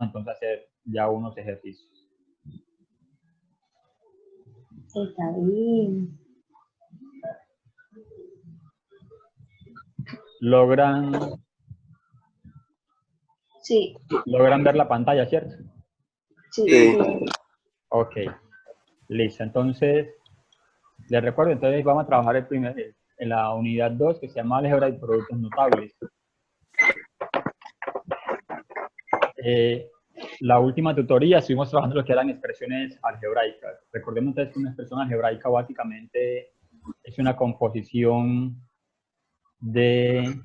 entonces hacer ya unos ejercicios. Está bien. ¿Logran Sí, ver la pantalla, cierto? sí, Sí. sí. Ok, listo. Entonces, les recuerdo, entonces vamos a trabajar en la unidad 2 que se llama álgebra y productos notables. La última tutoría estuvimos trabajando lo que eran expresiones algebraicas. Recordemos entonces que una expresión algebraica básicamente es una composición de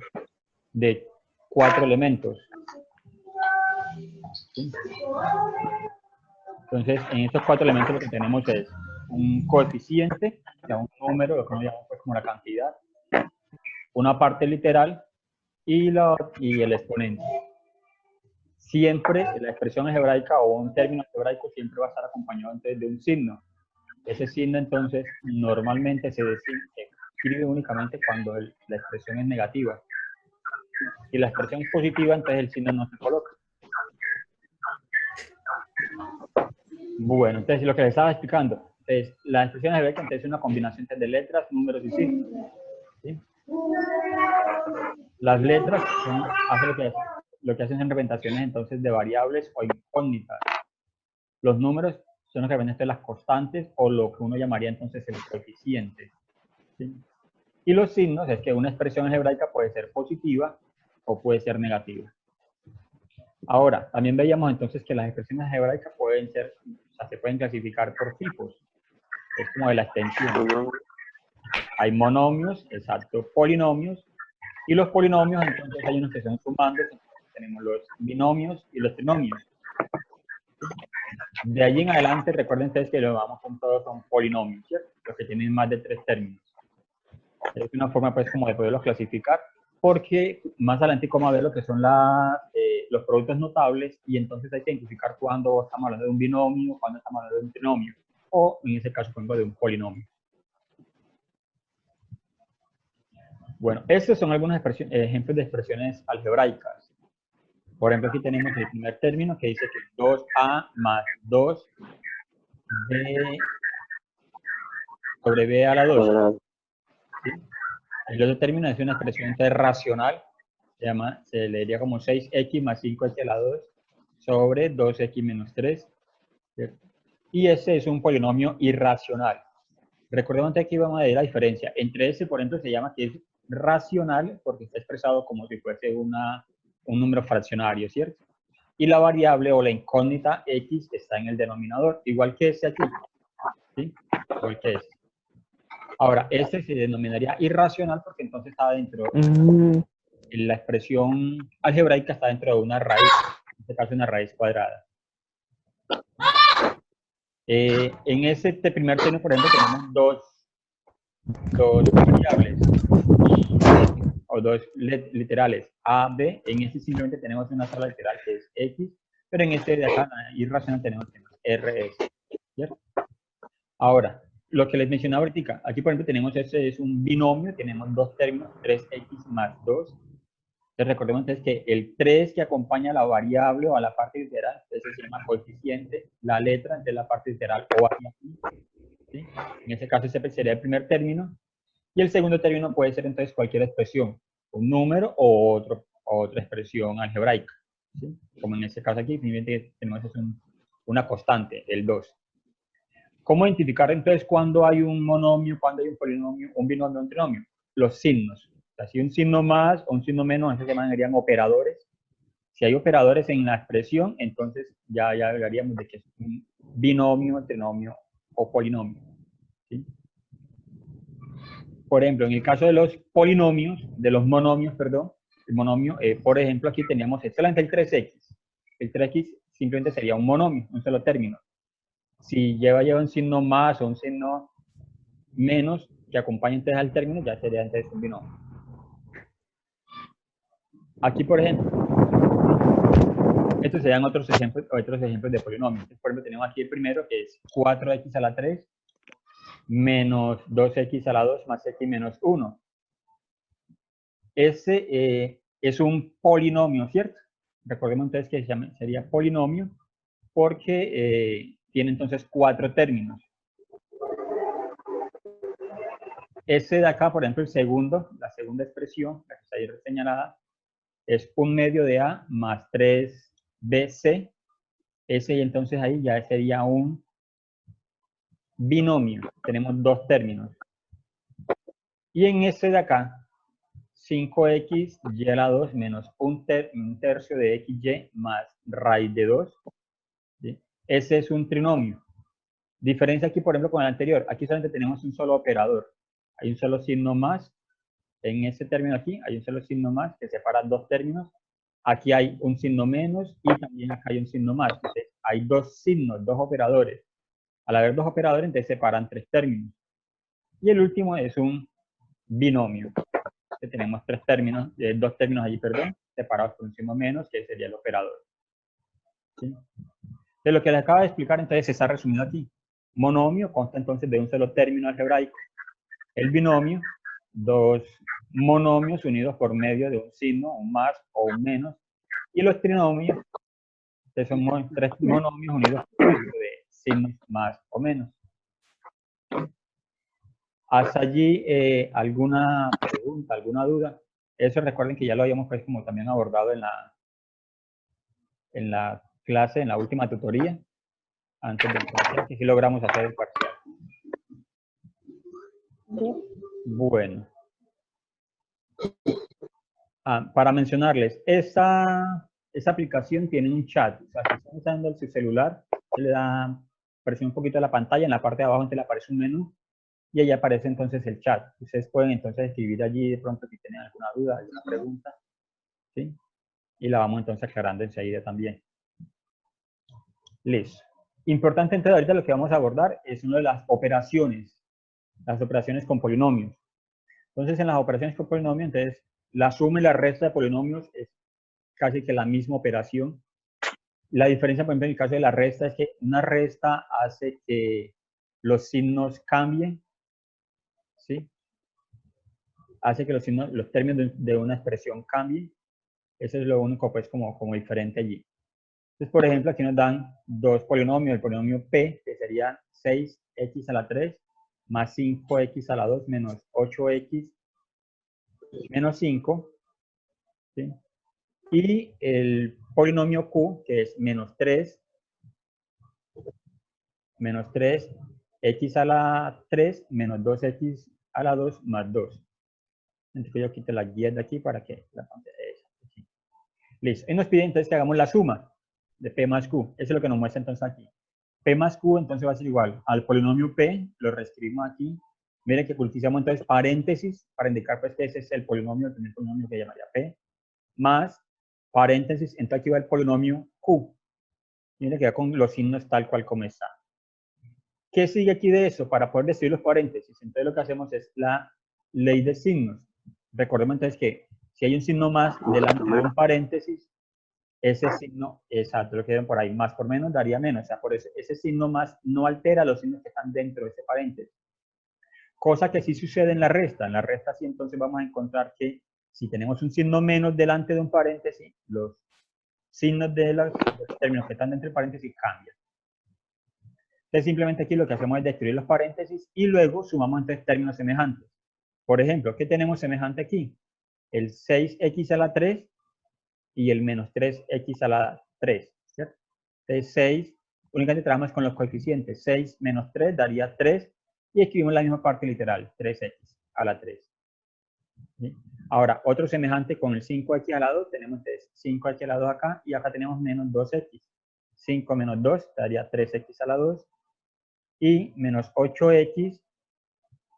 4 elementos. ¿Sí? Entonces, en estos 4 elementos lo que tenemos es un coeficiente, o sea, un número, lo que uno llama pues como la cantidad, una parte literal y el exponente. Siempre la expresión algebraica o un término algebraico siempre va a estar acompañado entonces de un signo. Ese signo entonces normalmente se escribe únicamente cuando la expresión es negativa. Si la expresión es positiva, entonces el signo no se coloca. Bueno, entonces lo que les estaba explicando es la expresión algebraica entonces es una combinación de letras, números y signos. ¿Sí? Las letras hacen lo que hacen son representaciones entonces de variables o incógnitas. Los números son los que representan las constantes o lo que uno llamaría entonces el coeficiente. ¿Sí? Y los signos es que una expresión algebraica puede ser positiva o puede ser negativa. Ahora, también veíamos entonces que las expresiones algebraicas pueden ser, o sea, se pueden clasificar por tipos. Es como de la extensión. Hay monomios, exacto, polinomios, y los polinomios entonces hay unos que son sumandos, tenemos los binomios y los trinomios. De allí en adelante, recuerden ustedes que lo vamos con todos son polinomios, ¿cierto? Los que tienen más de 3 términos. Es una forma pues como de poderlos clasificar, porque más adelante vamos a ver lo que son los productos notables y entonces hay que identificar cuándo estamos hablando de un binomio, cuándo estamos hablando de un trinomio, o en ese caso, por ejemplo, de un polinomio. Bueno, estos son algunos ejemplos de expresiones algebraicas. Por ejemplo, aquí tenemos el primer término que dice que 2a más 2b sobre b a la 2. ¿Sí? El otro término es una expresión racional, se leería como 6x más 5x a la 2 sobre 2x menos 3. ¿Cierto? Y ese es un polinomio irracional. Recordemos que aquí vamos a ver la diferencia. Entre ese, por ejemplo, se llama que es racional porque está expresado como si fuese un número fraccionario, ¿cierto? Y la variable o la incógnita x está en el denominador, igual que este aquí, ¿sí? Igual que este. Ahora, este se denominaría irracional porque entonces está dentro, la expresión algebraica está dentro de una raíz, en este caso una raíz cuadrada. En ese primer término, por ejemplo, tenemos dos variables o dos literales A, B. En este simplemente tenemos una sola literal que es X, pero en este de acá, irracional, tenemos RS, ¿cierto? Ahora, lo que les mencionaba ahorita, aquí por ejemplo tenemos este es un binomio, tenemos dos términos, 3x más 2. Entonces recordemos entonces que el 3 que acompaña a la variable o a la parte literal, entonces se llama coeficiente, la letra de la parte literal o variable, ¿sí? En este caso ese sería el primer término. Y el segundo término puede ser entonces cualquier expresión, un número o otra expresión algebraica, ¿sí? Como en este caso aquí, simplemente tenemos una constante, el 2. ¿Cómo identificar entonces cuándo hay un monomio, cuándo hay un polinomio, un binomio o un trinomio? Los signos. O sea, si un signo más o un signo menos, se llamarían operadores. Si hay operadores en la expresión, entonces ya hablaríamos de que es un binomio, trinomio o polinomio, ¿sí? Por ejemplo, en el caso de los polinomios, de los monomios, perdón, el monomio, por ejemplo, aquí teníamos solamente el 3x. El 3x simplemente sería un monomio, un solo término. Si lleva un signo más o un signo menos que acompañe entonces al término, ya sería entonces un binomio. Aquí, por ejemplo, estos serían otros ejemplos de polinomios. Por ejemplo, tenemos aquí el primero que es 4x a la 3 menos 2x a la 2 más x menos 1. Ese es un polinomio, ¿cierto? recordemos entonces que sería polinomio porque tiene entonces 4 términos. Ese de acá, por ejemplo, la segunda expresión, la que está ahí señalada, es 1 medio de A más 3BC. Ese y entonces ahí ya sería un binomio. Tenemos 2 términos. Y en ese de acá, 5x y a la 2 menos un tercio de xy más raíz de 2. ¿Sí? Ese es un trinomio. Diferencia aquí, por ejemplo, con el anterior. Aquí solamente tenemos un solo operador. Hay un solo signo más. En ese término aquí hay un solo signo más que separa 2 términos. Aquí hay un signo menos y también acá hay un signo más. Entonces, hay 2 signos, 2 operadores. Al haber 2 operadores, entonces separan 3 términos. Y el último es un binomio. Que tenemos 2 términos allí, perdón, separados por un signo menos, que sería el operador. ¿Sí? De lo que les acabo de explicar, entonces, está resumido aquí. Monomio consta entonces de un solo término algebraico. El binomio, 2 monomios unidos por medio de un signo, un más o un menos. Y los trinomios, que son 3 monomios unidos por medio de signos más o menos. ¿Hasta allí alguna pregunta, alguna duda? Eso recuerden que ya lo habíamos pues como también abordado en la clase, en la última tutoría, antes del parcial, que sí logramos hacer el parcial. Bueno. Para mencionarles, esta aplicación tiene un chat. O sea, si están usando su celular, se le da, presiona un poquito la pantalla, en la parte de abajo entonces le aparece un menú y ahí aparece entonces el chat. Ustedes pueden entonces escribir allí de pronto si tienen alguna duda, alguna pregunta, ¿sí? Y la vamos entonces aclarando enseguida también. Listo. Importante entonces ahorita lo que vamos a abordar es una de las operaciones con polinomios. Entonces en las operaciones con polinomios, entonces la suma y la resta de polinomios es casi que la misma operación. La diferencia, por ejemplo, en el caso de la resta es que una resta hace que los signos cambien, ¿sí? Hace que los términos de una expresión cambien. Eso es lo único, pues, como diferente allí. Entonces, por ejemplo, aquí nos dan 2 polinomios. El polinomio P, que sería 6x a la 3, más 5x a la 2, menos 8x menos 5, ¿sí? Y el polinomio Q, que es menos 3 x a la 3 menos 2x a la 2 más 2. Entonces yo quito las guías de aquí para que la pantalla es así. Listo. Y nos pide entonces que hagamos la suma de P más Q. Eso es lo que nos muestra entonces aquí. P más Q entonces va a ser igual al polinomio P, lo reescribimos aquí. Miren que utilizamos entonces paréntesis para indicar pues que ese es el primer polinomio que llamaría P, más paréntesis, entonces aquí va el polinomio Q. Miren que ya con los signos tal cual como está. ¿Qué sigue aquí de eso? Para poder describir los paréntesis, entonces lo que hacemos es la ley de signos. Recordemos entonces que si hay un signo más delante de un paréntesis, ese signo, exacto, lo que ven por ahí, más por menos daría menos. O sea, por eso ese signo más no altera los signos que están dentro de ese paréntesis. Cosa que sí sucede en la resta. En la resta sí entonces vamos a encontrar que si tenemos un signo menos delante de un paréntesis, los signos de los términos que están dentro del paréntesis cambian. Entonces simplemente aquí lo que hacemos es destruir los paréntesis y luego sumamos entonces términos semejantes. Por ejemplo, ¿qué tenemos semejante aquí? El 6x a la 3 y el menos 3x a la 3, ¿cierto? Entonces 6, únicamente trabajamos con los coeficientes. 6 menos 3 daría 3 y escribimos la misma parte literal, 3x a la 3. ¿Sí? Ahora, otro semejante con el 5x a la 2, tenemos entonces 5x a la 2 acá y acá tenemos menos 2x. 5 menos 2 daría 3x a la 2 y menos 8x.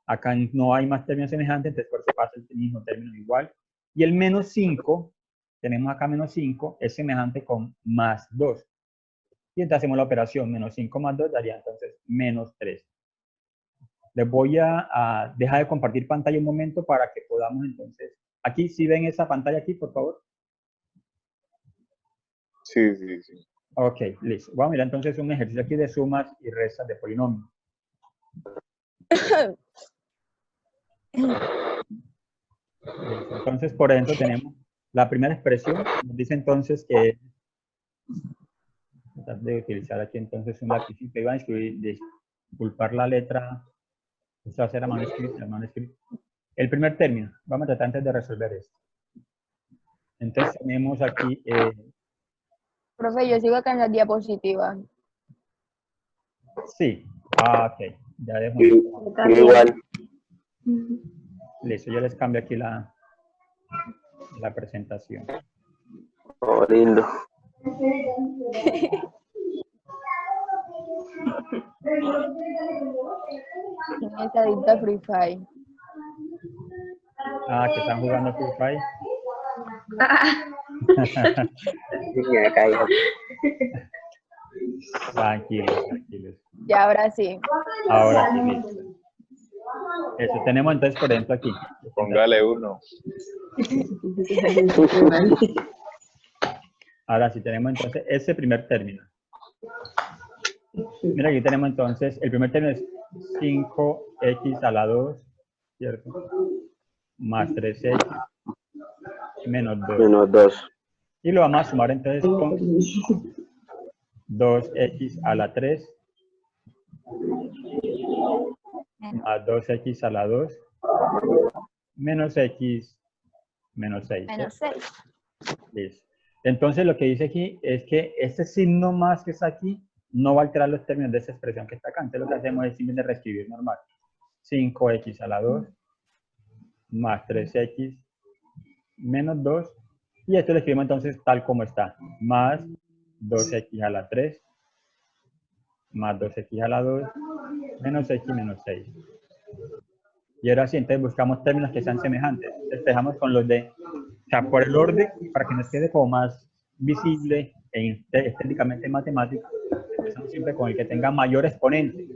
Acá no hay más términos semejantes, entonces por eso pasa el mismo término igual. Y el menos 5, tenemos acá menos 5, es semejante con más 2. Y entonces hacemos la operación, menos 5 más 2 daría entonces menos 3. Les voy a dejar de compartir pantalla un momento para que podamos entonces... Aquí, ¿sí ven esa pantalla aquí, por favor? Sí, sí, sí. Ok, listo. Vamos a mirar entonces un ejercicio aquí de sumas y restas de polinomios. Listo. Entonces, por ejemplo, tenemos La primera expresión nos dice entonces que tratar de utilizar aquí entonces un lapicito y van a escribir, disculpar la letra, esto va a ser a mano escrita, El primer término, vamos a tratar antes de resolver esto. Entonces tenemos aquí, Profe, yo sigo acá en la diapositiva. sí, ok, ya dejo. Igual. Listo, yo les cambio aquí la presentación. Oh, lindo. En esta adicta Free Fire. Ah, que están jugando Free Fire. Ya caigo. Tranquilos, tranquilos. Ya ahora sí. Ahora sí, listo. Eso, tenemos entonces, por ejemplo, aquí. Póngale 1. Ahora sí, tenemos entonces ese primer término. Mira, aquí tenemos entonces, el primer término es 5x a la 2, ¿cierto? Más 3x menos 2. Menos 2. Y lo vamos a sumar entonces con 2x a la 3 más 2x a la 2 menos x menos 6. Menos 6. Listo. Entonces lo que dice aquí es que este signo más que está aquí no va a alterar los términos de esta expresión que está acá. Entonces lo que hacemos es simplemente reescribir normal. 5x a la 2 más 3x menos 2. Y esto lo escribimos entonces tal como está. Más 2x a la 3 más 2x a la 2 menos x menos 6. Y ahora sí, entonces buscamos términos que sean semejantes. Despejamos con los de, o sea, por el orden, para que nos quede como más visible e estéticamente matemático, empezamos siempre con el que tenga mayor exponente.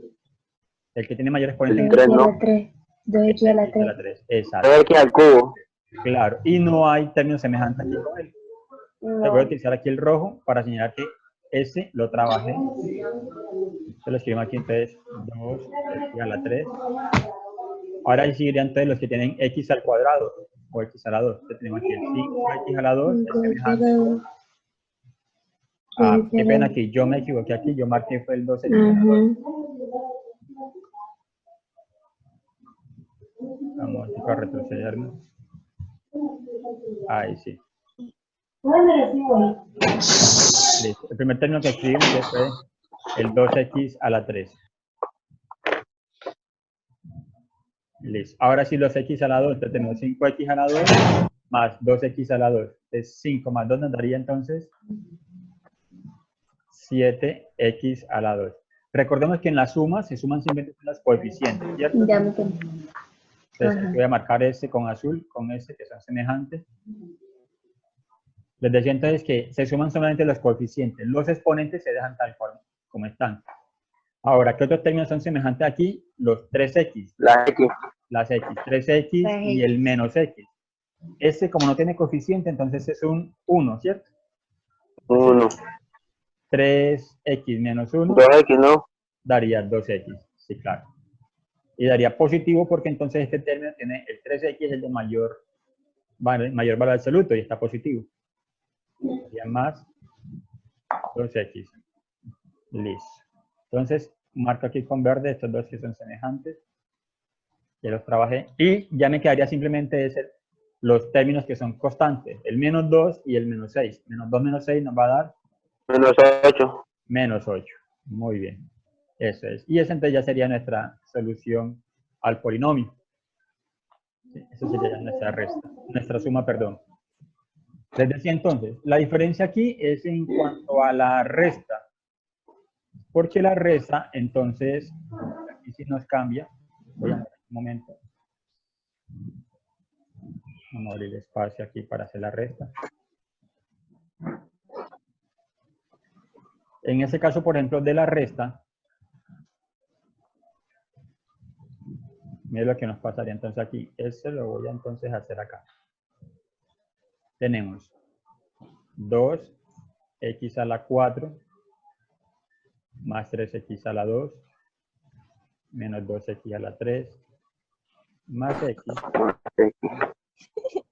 El que tiene mayor exponente. El 3, ¿no? 2x a la 3. Exacto. 2x al cubo. Claro. Y no hay términos semejantes aquí con él. No. Voy a utilizar aquí el rojo para señalar que ese lo trabajé. Se lo escribimos aquí entonces 2x a la 3. Ahora ahí seguirían entonces los que tienen x al cuadrado o x a la 2. Entonces tenemos aquí el 5x a la 2 es semejante. Ah, qué pena aquí, yo me equivoqué aquí, yo marqué fue el 2x a la 2. Vamos a retrocedernos. Ahí sí. Listo. El primer término que escribimos fue el 2x a la 3. Listo. Ahora sí los x a la 2, entonces tenemos 5x a la 2 más 2x a la 2. Entonces 5 más 2 nos daría entonces 7x a la 2. Recordemos que en la suma se suman simplemente los coeficientes, ¿cierto? Ya me entendí. Entonces aquí voy a marcar este con azul, con este que son semejantes. Les decía entonces que se suman solamente los coeficientes. Los exponentes se dejan tal cual como están. Ahora, ¿qué otros términos son semejantes aquí? Los 3x. La X. Las x. 3x y el menos x. Este, como no tiene coeficiente, entonces es un 1, ¿cierto? 1. 3x menos 1 2X, ¿no? daría 2x. Sí, claro. Y daría positivo porque entonces este término tiene el 3x es el de mayor valor absoluto y está positivo. Daría más 2x. Listo. Entonces, marco aquí con verde estos dos que son semejantes. Ya los trabajé. Y ya me quedaría simplemente los términos que son constantes. El menos 2 y el menos 6. Menos 2 menos 6 nos va a dar Menos 8. menos 8. Muy bien. Eso es. Y esa entonces ya sería nuestra solución al polinomio. Sí, eso sería nuestra resta. Nuestra suma, perdón. Les decía entonces, la diferencia aquí es en cuanto a la resta. Porque la resta, entonces, aquí sí nos cambia. Voy a ver un momento. Vamos a abrir espacio aquí para hacer la resta. En ese caso, por ejemplo, de la resta, mira lo que nos pasaría entonces aquí. Eso lo voy a entonces hacer acá. Tenemos 2x a la 4 más 3x a la 2 menos 2x a la 3 más x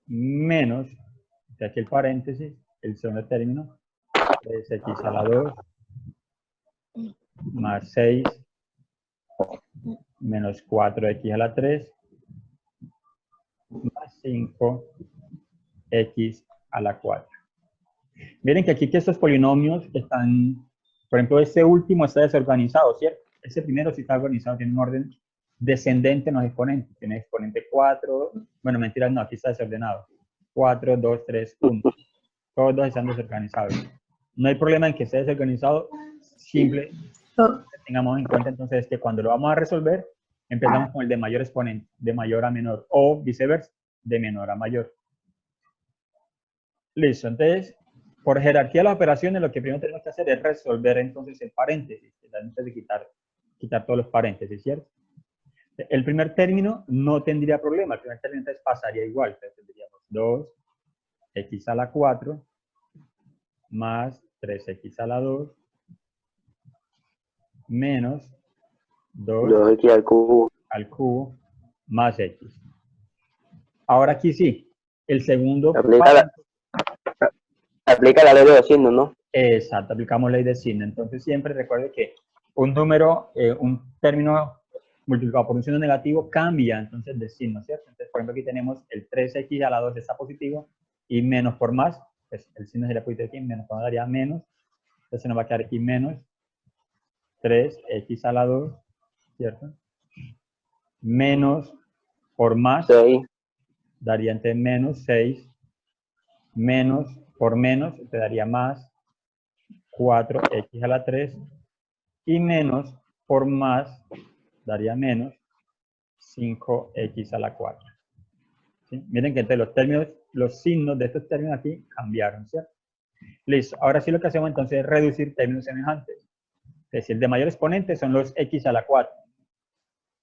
menos de aquí el paréntesis, el segundo término, 3x a la 2 más 6 menos 4x a la 3 más 5x a la 4. Miren que aquí que estos polinomios están, por ejemplo, este último está desorganizado, ¿cierto? Ese primero sí está organizado, tiene un orden descendente en los exponentes. Tiene exponente 4, bueno, mentiras, no, aquí está desordenado. 4, 2, 3, 1. Todos dos están desorganizados. No hay problema en que esté desorganizado, simple. Tengamos en cuenta entonces que cuando lo vamos a resolver, empezamos con el de mayor exponente, de mayor a menor, o viceversa, de menor a mayor. Listo, entonces, por jerarquía de las operaciones, lo que primero tenemos que hacer es resolver entonces el paréntesis, antes de quitar todos los paréntesis, ¿cierto? El primer término no tendría problema, el primer término entonces pasaría igual, entonces tendríamos 2x a la 4 más 3x a la 2 menos 2x al cubo más x. Ahora aquí sí, el segundo aplica la ley de los signos, ¿no? Exacto, aplicamos ley de signo. Entonces siempre recuerde que un número, un término multiplicado por un signo negativo cambia entonces de signo, ¿cierto? Entonces, por ejemplo, aquí tenemos el 3x a la 2 está positivo y menos por más, pues el signo sería positivo aquí, menos por más daría menos. Entonces nos va a quedar aquí menos 3x a la 2, ¿cierto? Menos por más 6. Daría entonces menos 6, menos por menos te daría más 4x a la 3 y menos por más daría menos 5x a la 4. ¿Sí? Miren que entre los términos, los signos de estos términos aquí cambiaron, ¿cierto? Listo. Ahora sí lo que hacemos entonces es reducir términos semejantes. Es decir, el de mayor exponente son los x a la 4.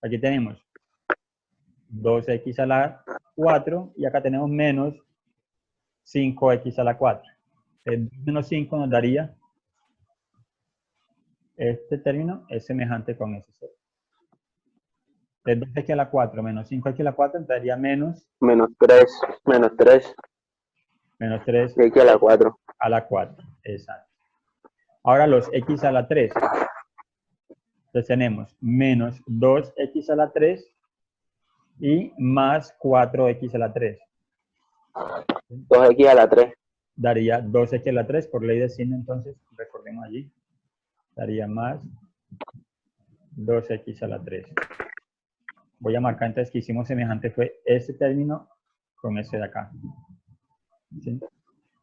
Aquí tenemos 2x a la 4 y acá tenemos menos 5x a la 4. El menos 5 nos daría, este término es semejante con ese. De 2x a la 4 menos 5x a la 4 nos daría menos 3. menos 3 X a la 4. a la 4. Exacto. Ahora los x a la 3. Entonces tenemos menos 2x a la 3 y más 4x a la 3. 2x a la 3. Daría 2x a la 3 por ley de signo, entonces recordemos allí. Daría más 2x a la 3. Voy a marcar entonces que hicimos semejante fue este término con este de acá. ¿Sí?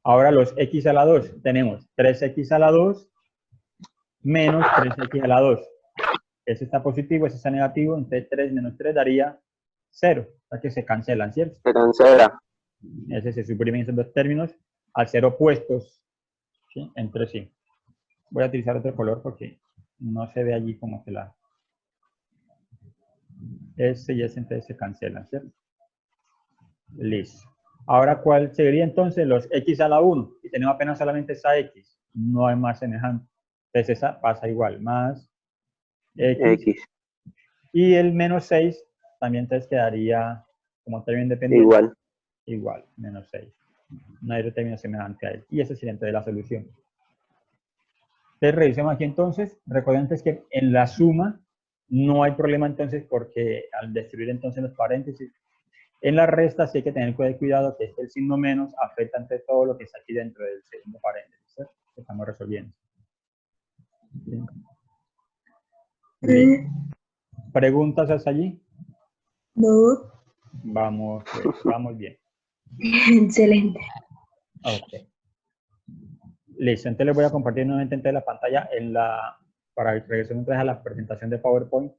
Ahora los x a la 2. Tenemos 3x a la 2 menos 3x a la 2. Ese está positivo, ese está negativo, entonces 3 menos 3 daría 0. O sea que se cancelan, ¿cierto? Se cancela. Ese se suprimen esos dos términos al ser opuestos, ¿sí? Entre sí. Voy a utilizar otro color porque no se ve allí como que la... Este y ese entonces se cancelan, ¿cierto? Listo. Ahora, ¿cuál sería entonces los x a la 1? Y tenemos apenas solamente esa x. No hay más semejante. Entonces esa pasa igual. Más x. Y el menos 6 también entonces quedaría como término independiente. Igual, menos 6. No hay otro término semejante a él. Y ese sería entonces la solución. Entonces revisemos aquí entonces. Recuerden entonces que en la suma no hay problema entonces porque al destruir entonces los paréntesis, en la resta sí hay que tener cuidado que el signo menos afecta ante todo lo que está aquí dentro del segundo paréntesis, ¿cierto? Que estamos resolviendo. ¿Sí? ¿Preguntas hasta allí? No. Vamos, pues, vamos bien. Excelente. Ok. Listo, entonces les voy a compartir nuevamente entonces la pantalla para regresar otra vez a la presentación de PowerPoint.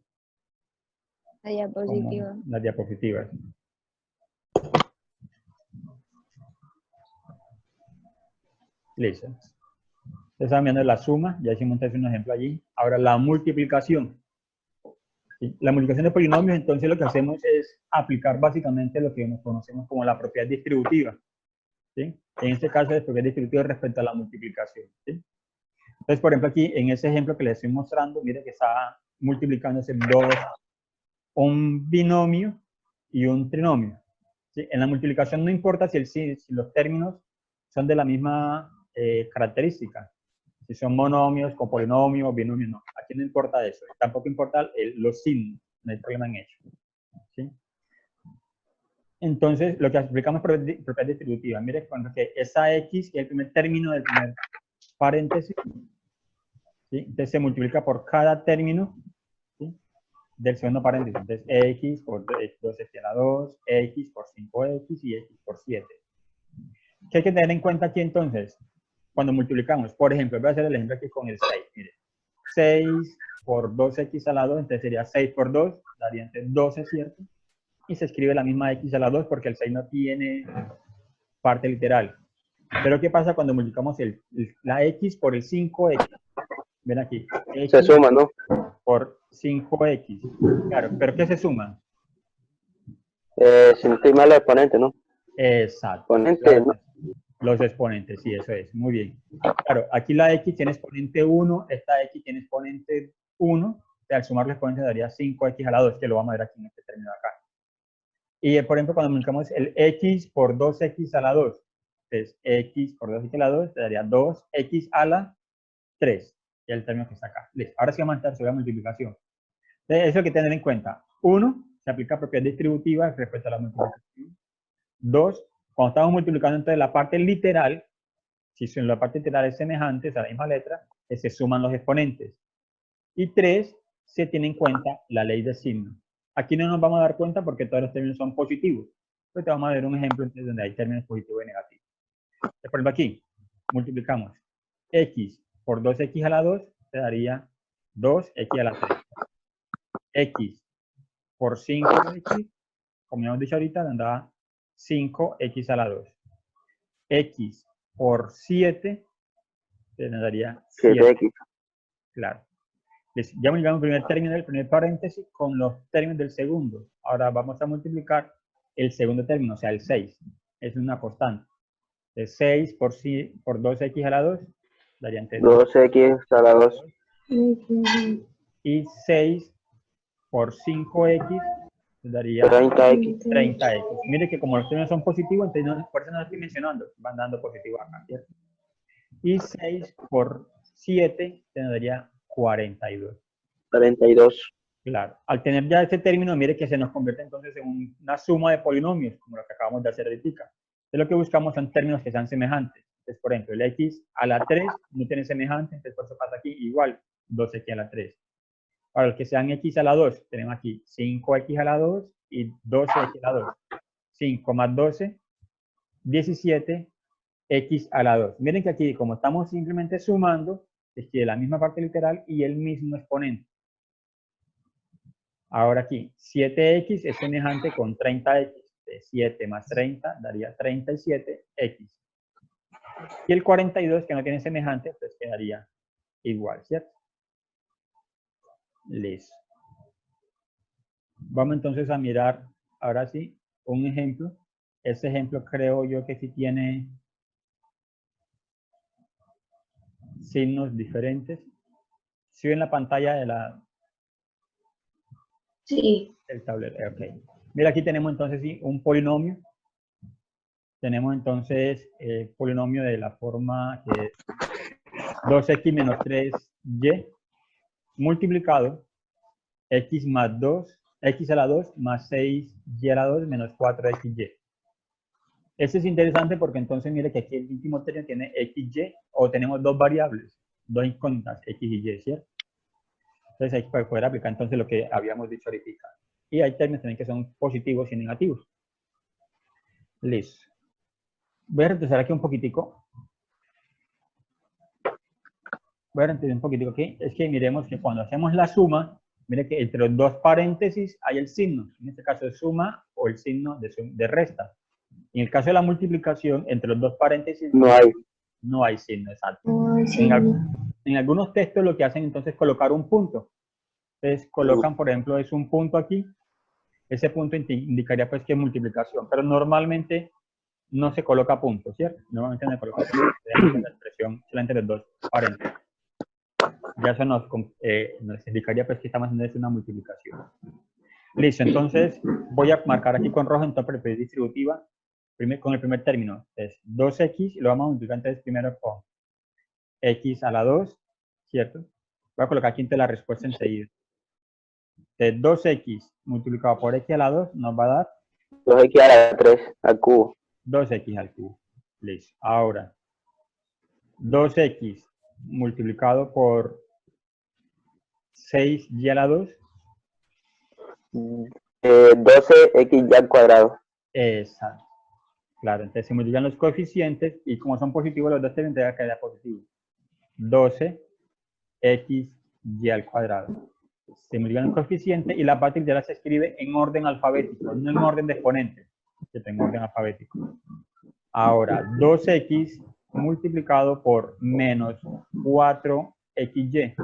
La diapositiva. Las diapositivas. Listo. Están viendo la suma, ya hicimos entonces un ejemplo allí. Ahora la multiplicación. ¿Sí? La multiplicación de polinomios, entonces lo que hacemos es aplicar básicamente lo que nos conocemos como la propiedad distributiva. ¿Sí? En este caso, la propiedad distributiva respecto a la multiplicación. ¿Sí? Entonces, por ejemplo, aquí en ese ejemplo que les estoy mostrando, miren que está multiplicándose un binomio y un trinomio. ¿Sí? En la multiplicación no importa si los términos son de la misma característica. Si son monomios, con polinomios, binomios, no. Aquí no importa eso. Tampoco importa los signos, no hay problema en ello. ¿Sí? Entonces, lo que aplicamos es propiedad distributiva. Mire, cuando que esa X, que es el primer término del primer paréntesis, ¿sí? Entonces se multiplica por cada término, ¿sí? Del segundo paréntesis. Entonces, X por 2X a la 2, X por 5X y X por 7. ¿Qué hay que tener en cuenta aquí entonces? Cuando multiplicamos, por ejemplo, voy a hacer el ejemplo aquí con el 6. Mire, 6 por 2X a la 2, entonces sería 6 por 2, daría entre 12, ¿cierto? Y se escribe la misma X a la 2 porque el 6 no tiene parte literal. Pero ¿qué pasa cuando multiplicamos la X por el 5X? Ven aquí. X Se suma, ¿no? por 5X. Claro, ¿pero qué se suma? Si no estoy mal, los exponentes, ¿no? Exacto. Exponentes, Claro, ¿no? los exponentes, sí, eso es. Muy bien. Claro, aquí la X tiene exponente 1, esta X tiene exponente 1. Al sumar los exponentes daría 5X a la 2, que lo vamos a ver aquí en este término de acá. Y, por ejemplo, cuando multiplicamos el X por 2X a la 2, entonces X por 2X a la 2 te daría 2X a la 3, que es el término que está acá. Listo. Ahora sí vamos a entrar sobre la multiplicación. Entonces, eso hay que tener en cuenta. 1, se aplica propiedad distributiva respecto a la multiplicación. 2, cuando estamos multiplicando entonces la parte literal, si en la parte literal es semejante, es a la misma letra, se suman los exponentes. Y 3, se tiene en cuenta la ley de signo. Aquí no nos vamos a dar cuenta porque todos los términos son positivos. Pues te vamos a ver un ejemplo entonces, donde hay términos positivos y negativos. Por ejemplo, aquí multiplicamos X por 2X a la 2, te daría 2X a la 3. X por 5X, como ya hemos dicho ahorita, nos da 5X a la 2. X por 7, te nos daría 7. 7X. Claro. Ya multiplicamos el primer término del primer paréntesis con los términos del segundo. Ahora vamos a multiplicar el segundo término, o sea, el 6. Es una constante. De 6 por 2X a la 2 daría entre 2X a la 2. Y 6 por 5X daría 30X. 30X. Mire que como los términos son positivos, entonces por eso no lo estoy mencionando. Van dando positivo acá, ¿cierto? Y 6 por 7 te daría 42. 42. Claro. Al tener ya este término, mire que se nos convierte entonces en una suma de polinomios, como lo que acabamos de hacer ahorita. Entonces lo que buscamos son términos que sean semejantes. Entonces, por ejemplo, el X a la 3 no tiene semejante, entonces por eso pasa aquí igual, 2X a la 3. Para los que sean X a la 2, tenemos aquí 5X a la 2 y 12X a la 2. 5 más 12, 17, X a la 2. Miren que aquí, como estamos simplemente sumando, se escribe la misma parte literal y el mismo exponente. Ahora aquí, 7X es semejante con 30X. 7 más 30 daría 37X. Y el 42, que no tiene semejante, pues quedaría igual, ¿cierto? Listo. Vamos entonces a mirar, ahora sí, un ejemplo. Este ejemplo creo yo que sí tiene signos diferentes. ¿Sí ven la pantalla Sí. del tablero? Ok. Mira, aquí tenemos entonces sí, un polinomio. Tenemos entonces el polinomio de la forma que es 2x menos 3y multiplicado x más 2, x a la 2 más 6y a la 2 menos 4xy. Este es interesante porque entonces mire que aquí el último término tiene xy, o tenemos dos variables, dos incógnitas, x y y, ¿cierto? Entonces hay que poder aplicar entonces lo que habíamos dicho ahorita. Y hay términos también que son positivos y negativos. Listo. Voy a retroceder aquí un poquitico. Voy a retroceder un poquitico aquí. Es que miremos que cuando hacemos la suma, mire que entre los dos paréntesis hay el signo. En este caso es suma o el signo de resta. En el caso de la multiplicación, entre los dos paréntesis no hay signo, exacto. En algunos textos lo que hacen entonces es colocar un punto. Entonces colocan, por ejemplo, es un punto aquí. Ese punto indicaría pues que es multiplicación, pero normalmente no se coloca punto, ¿cierto? Normalmente no se coloca punto. La expresión entre los dos paréntesis. Ya eso nos indicaría pues que estamos haciendo una multiplicación. Listo, entonces voy a marcar aquí con rojo entonces propiedad distributiva. con el primer término. Es 2x y lo vamos a multiplicar entonces primero con x a la 2, ¿cierto? Voy a colocar aquí la respuesta enseguida. Entonces 2x multiplicado por x a la 2 nos va a dar 2x a la 3 al cubo. 2x al cubo. Listo. Ahora, 2x multiplicado por 6y a la 2. 12x al cuadrado. Exacto. Claro, entonces se multiplican los coeficientes y como son positivos los dos términos, te va a quedar positivo. 12xy al cuadrado. Se multiplican los coeficientes y la parte integral se escribe en orden alfabético, no en orden de exponentes, que tengo orden alfabético. Ahora, 2x multiplicado por menos 4xy.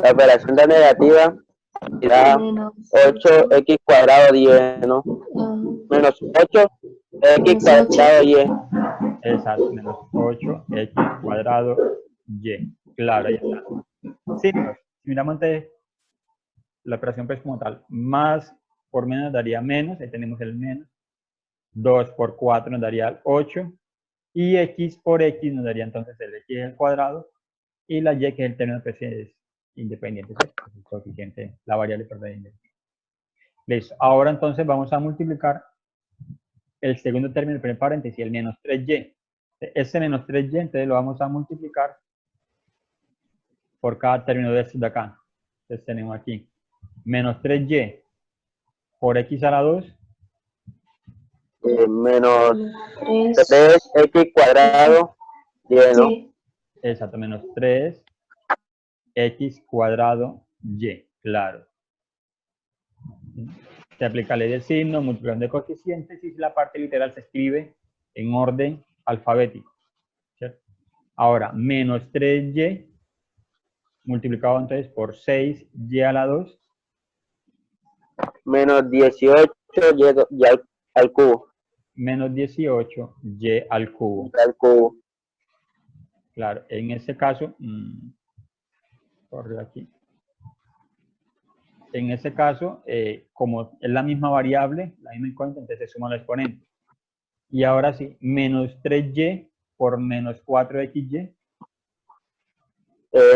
La operación da negativa y da Menos 8x cuadrado 10, ¿no? Menos 8x Menos cuadrado y. Exacto, menos 8x cuadrado y. Claro, ahí está. Sí, pues, si miramos entonces la operación pues como tal, más por menos daría menos, ahí tenemos el menos. 2 por 4 nos daría 8. Y x por x nos daría entonces el x al cuadrado. Y la y, que es el término pues, es independiente, ¿cierto? El coeficiente, la variable independiente. Listo. Ahora entonces vamos a multiplicar el segundo término, el primer paréntesis, el menos 3y. Ese menos 3y, entonces lo vamos a multiplicar por cada término de estos de acá. Entonces tenemos aquí menos 3y por x a la 2. Menos 3. 3x cuadrado 10, ¿no? Sí. Exacto, menos 3x cuadrado y. Claro. Se aplica la ley del signo, multiplicación de coeficientes y la parte literal se escribe en orden alfabético, ¿cierto? Ahora, menos 3y multiplicado entonces por 6y a la 2. Menos 18y al cubo. Menos 18y al cubo. Al cubo. Claro, en este caso, corre aquí. En ese caso, como es la misma variable, la misma incógnita, entonces se suma el exponente. Y ahora sí, menos 3y por menos 4xy.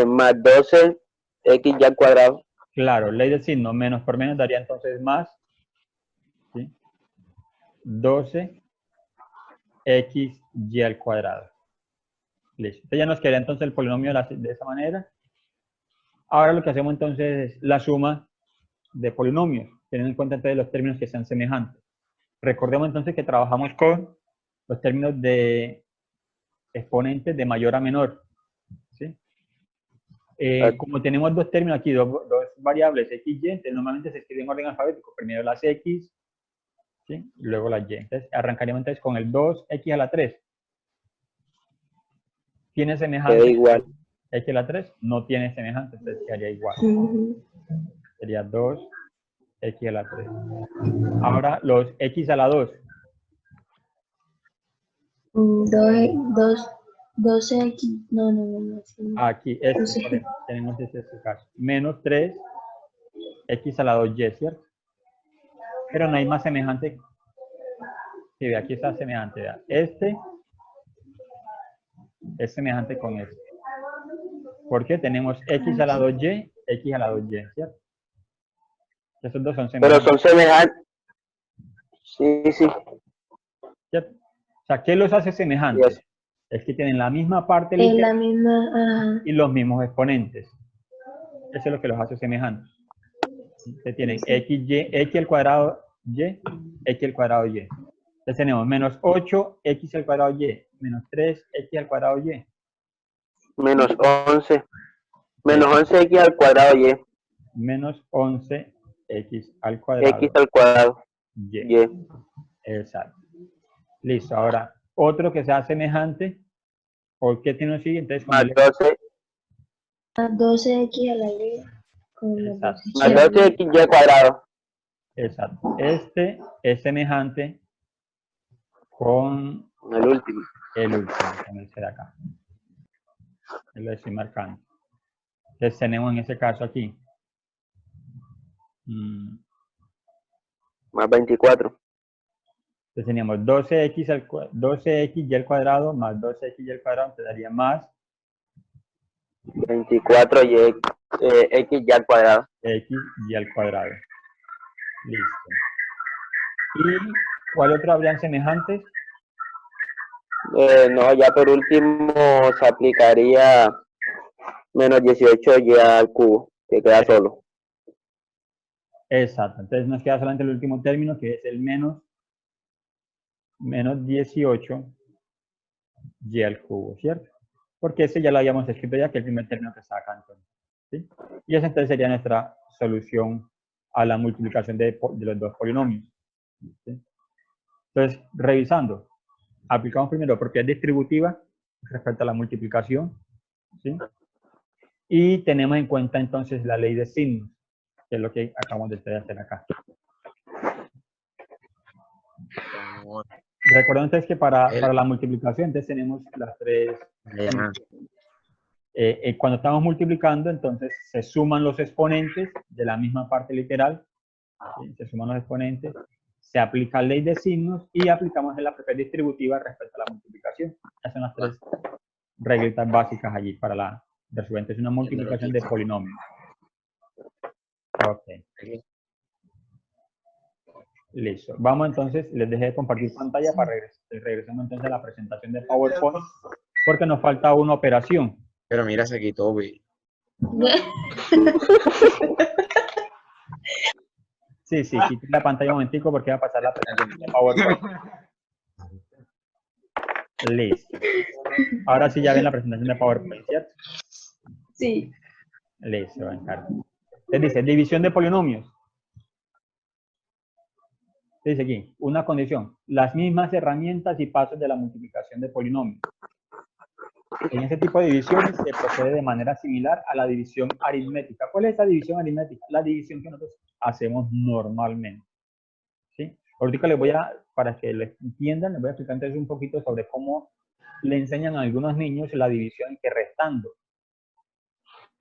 Más 12x al cuadrado. Claro, ley del signo, menos por menos daría entonces más, ¿sí? 12xy al cuadrado. Listo. Entonces ya nos quedaría entonces el polinomio de esa manera. Ahora lo que hacemos entonces es la suma de polinomios, teniendo en cuenta entonces los términos que sean semejantes. Recordemos entonces que trabajamos con los términos de exponentes de mayor a menor, ¿sí? Como tenemos dos términos aquí, dos variables x y, entonces normalmente se escribe en orden alfabético. Primero las x, ¿sí? Y luego las y. Entonces arrancaríamos entonces con el 2x a la 3. ¿Tiene semejante igual. x a la 3? No tiene semejante, entonces quedaría igual. Sería 2x a la 3. Ahora los x a la 2. 12x. No. Aquí, tenemos este caso. Menos 3x a la 2y, ¿cierto? Pero no hay más semejante. Sí, aquí está semejante. Vea. Este es semejante con este. Porque tenemos x a la 2y, x a la 2y, ¿cierto? Esos dos son semejantes. Pero son semejantes. Sí. ¿Cierto? O sea, ¿qué los hace semejantes? Yes. Es que tienen la misma parte Es la misma. y los mismos exponentes. Eso es lo que los hace semejantes. Entonces tienen x al cuadrado y, x al cuadrado y. Entonces tenemos menos 8x al cuadrado y, menos 3x al cuadrado y. Menos 11. Menos 11x al cuadrado y. Menos 11x al cuadrado X al cuadrado y. y. Exacto. Listo. Ahora, otro que sea semejante, ¿por qué tiene un siguiente? Entonces, Más 12. 12x a la y. Más 12x al cuadrado. Exacto. Este es semejante con El último. el último, con este de acá. Lo estoy marcando. Entonces tenemos en ese caso aquí. Más 24. Entonces teníamos 12x y al cuadrado más 12x y al cuadrado te daría más 24 x y al cuadrado. x y al cuadrado. Listo. ¿Y cuál otro habrían semejantes? No, ya por último se aplicaría menos 18y al cubo, que queda solo. Exacto. Entonces nos queda solamente el último término, que es el menos 18 y al cubo, ¿cierto? Porque ese ya lo habíamos escrito ya, que es el primer término que está acá. Entonces, ¿sí? Y esa entonces sería nuestra solución a la multiplicación de los dos polinomios. ¿Sí? Entonces, revisando, aplicamos primero propiedad distributiva respecto a la multiplicación, ¿sí? Y tenemos en cuenta entonces la ley de signos, que es lo que acabamos de hacer acá. Recuerden entonces que para la multiplicación entonces tenemos las tres. Cuando estamos multiplicando, entonces se suman los exponentes de la misma parte literal, ¿sí? Se suman los exponentes, se aplica ley de signos y aplicamos la propiedad distributiva respecto a la multiplicación. Esas son las tres reglitas básicas allí para la resolvente. Es una multiplicación de polinomios. Ok. Listo. Vamos entonces, les dejé de compartir pantalla para regresamos entonces a la presentación de PowerPoint, porque nos falta una operación. Pero mira, se quitó, güey. Sí, quiten la pantalla un momentico porque va a pasar la presentación de PowerPoint. Listo. Ahora sí ya ven la presentación de PowerPoint, ¿cierto? Sí. Listo, va a encargar. Entonces dice, división de polinomios. Dice aquí, una condición, las mismas herramientas y pasos de la multiplicación de polinomios. En este tipo de divisiones se procede de manera similar a la división aritmética. ¿Cuál es esta división aritmética? La división que nosotros hacemos normalmente. ¿Sí? Ahorita les voy a, para que les entiendan, les voy a explicar entonces un poquito sobre cómo le enseñan a algunos niños la división que restando.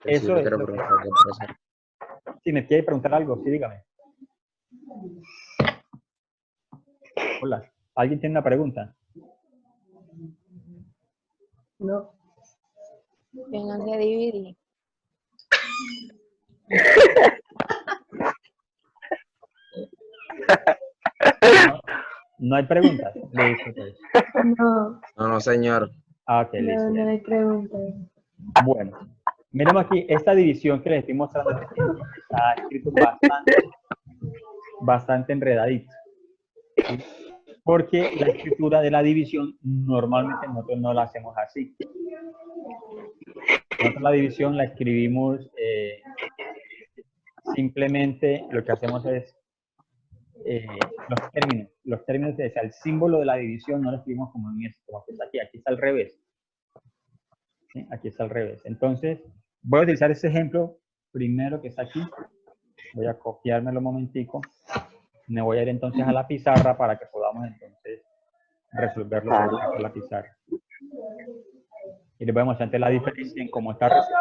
Eso es lo que... Si me quiere preguntar algo, sí, dígame. Hola, ¿alguien tiene una pregunta? No. Que no se divide. No hay preguntas. Listo, pues. No. No, señor. Ah, ok, listo. No hay preguntas. Bueno, miremos aquí, esta división que les estoy mostrando está escrito bastante enredadito. ¿Sí? Porque la escritura de la división normalmente nosotros no la hacemos así. Nosotros la división la escribimos simplemente, lo que hacemos es los términos, o sea, el símbolo de la división no lo escribimos como en esto, como que está aquí está al revés. ¿Sí? Aquí está al revés. Entonces, voy a utilizar este ejemplo primero que está aquí. Voy a copiármelo un momentico. Me voy a ir entonces a la pizarra para que podamos entonces resolverlo por la pizarra. Y les voy a mostrar la diferencia en cómo está resuelto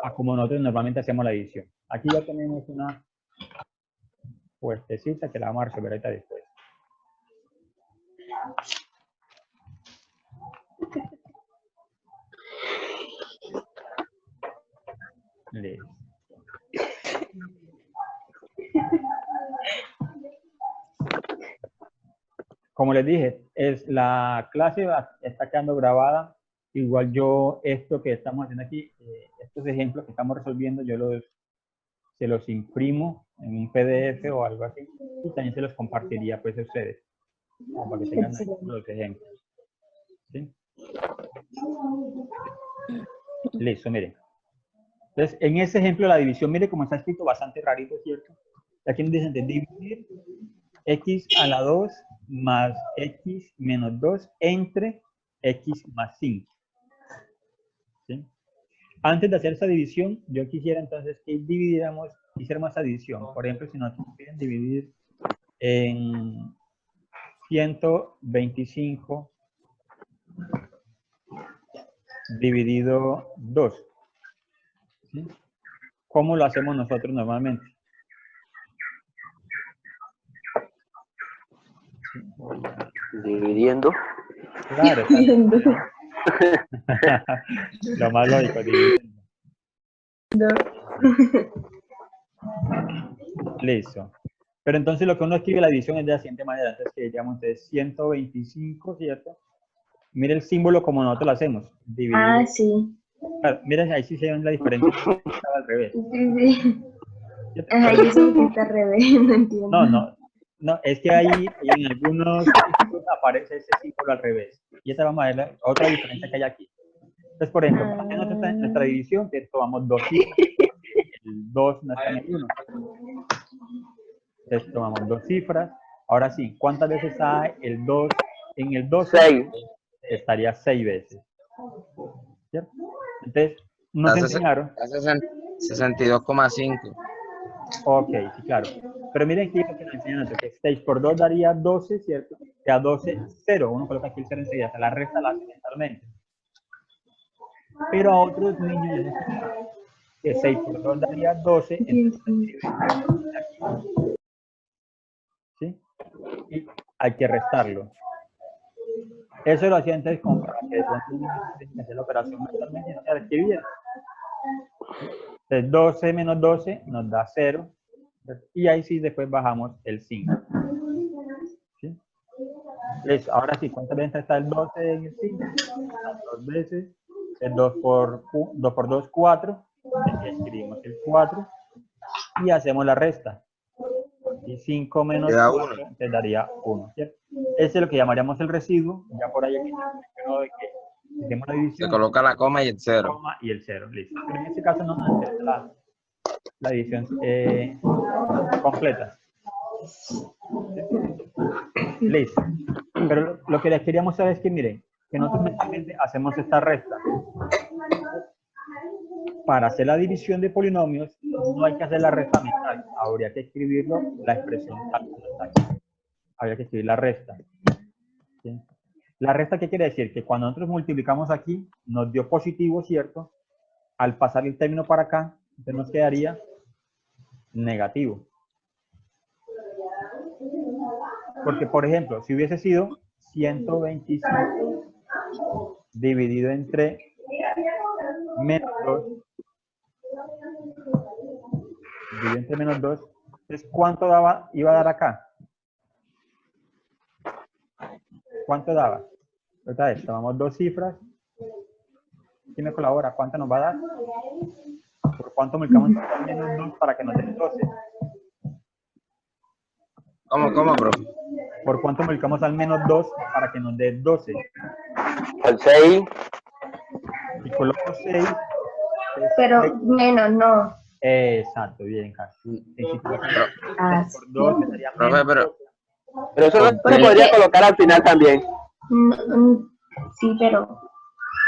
a como nosotros normalmente hacemos la división. Aquí ya tenemos una puestecita que la vamos a resolver ahorita después. Listo. Como les dije, la clase está quedando grabada. Igual yo, esto que estamos haciendo aquí, estos ejemplos que estamos resolviendo, yo se los imprimo en un PDF o algo así. Y también se los compartiría pues a ustedes, como para que tengan ahí los ejemplos. ¿Sí? Listo, miren. Entonces, en ese ejemplo la división, mire cómo está escrito, bastante rarito, ¿cierto? Aquí nos dicen de dividir x a la 2 más x menos 2 entre x más 5. ¿Sí? Antes de hacer esa división, yo quisiera entonces que dividiéramos, hiciéramos esa división. Por ejemplo, si nosotros quieren dividir en 125 dividido 2. ¿Sí? ¿Cómo lo hacemos nosotros normalmente? Dividiendo. Claro, lo más lógico, dividiendo. Listo. Pero entonces lo que uno escribe la división es de la siguiente manera. Entonces, que diríamos de 125, ¿cierto? Mire el símbolo como nosotros lo hacemos. Dividido. Ah, sí. Claro, miren, ahí sí se ve la diferencia. Estaba al revés. Sí, sí. ¿Cierto? Ajá, yo sé que está al revés, no entiendo. No, es que ahí en algunos títulos aparece ese símbolo al revés. Y esta vamos a ver otra diferencia que hay aquí. Entonces, por ejemplo, para hacer nuestra división, que tomamos dos cifras, el 2 no está en el 1. Entonces, tomamos dos cifras. Ahora sí, ¿cuántas veces hay el 2 en el 12? 6. Estaría 6 veces. ¿Cierto? Entonces, nos enseñaron. 62,5. Ok, sí, claro. Pero miren aquí lo que nos enseñan, que 6 por 2 daría 12, ¿cierto? Que a 12, 0. Uno coloca aquí el 0 enseguida, o sea, la resta la hace mentalmente. Pero a otros niños les enseñan que 6 por 2 daría 12, entonces ¿sí? Y hay que restarlo. Eso lo hacía entonces como para que de pronto un niño tenga que hacer la operación mentalmente y no se la escribiera. Entonces 12 menos 12 nos da 0. Y ahí sí después bajamos el 5. ¿Sí? Listo. Ahora sí, ¿cuántas veces está el 12 en el 5? Dos veces. El 2 por 2, 4. Aquí escribimos el 4. Y hacemos la resta. Y 5 menos Te da 4 1. te daría 1. ¿Cierto? Ese es lo que llamaríamos el residuo. Ya por ahí aquí de que hacemos la Se división. coloca la coma y el 0. Coma y el 0. Listo. Pero en este caso no nos interesa la división completa. Listo. Pero lo que les queríamos saber es que, miren, que nosotros mentalmente hacemos esta resta. Para hacer la división de polinomios, no hay que hacer la resta mental. Habría que escribirlo, la expresión tal como está aquí. Habría que escribir la resta. ¿Sí? La resta, ¿qué quiere decir? Que cuando nosotros multiplicamos aquí, nos dio positivo, ¿cierto? Al pasar el término para acá, entonces nos quedaría negativo. Porque, por ejemplo, si hubiese sido 125 dividido entre menos 2, dividido entre menos 2, entonces, ¿cuánto iba a dar acá? ¿Cuánto daba? Otra vez, tomamos dos cifras. ¿Quién me colabora? ¿Cuánto nos va a dar? ¿Por cuánto multiplicamos menos 2 para que nos dé 12? ¿Cómo, profe? ¿Por cuánto multiplicamos al menos 2 para que nos dé 12? Al 6. Si coloco 6. Pero menos, no. Exacto, bien, Carlos. Ah, Por 2 me daría Profe, menos pero 12. Pero eso no se Porque- podría colocar al final también. Sí, pero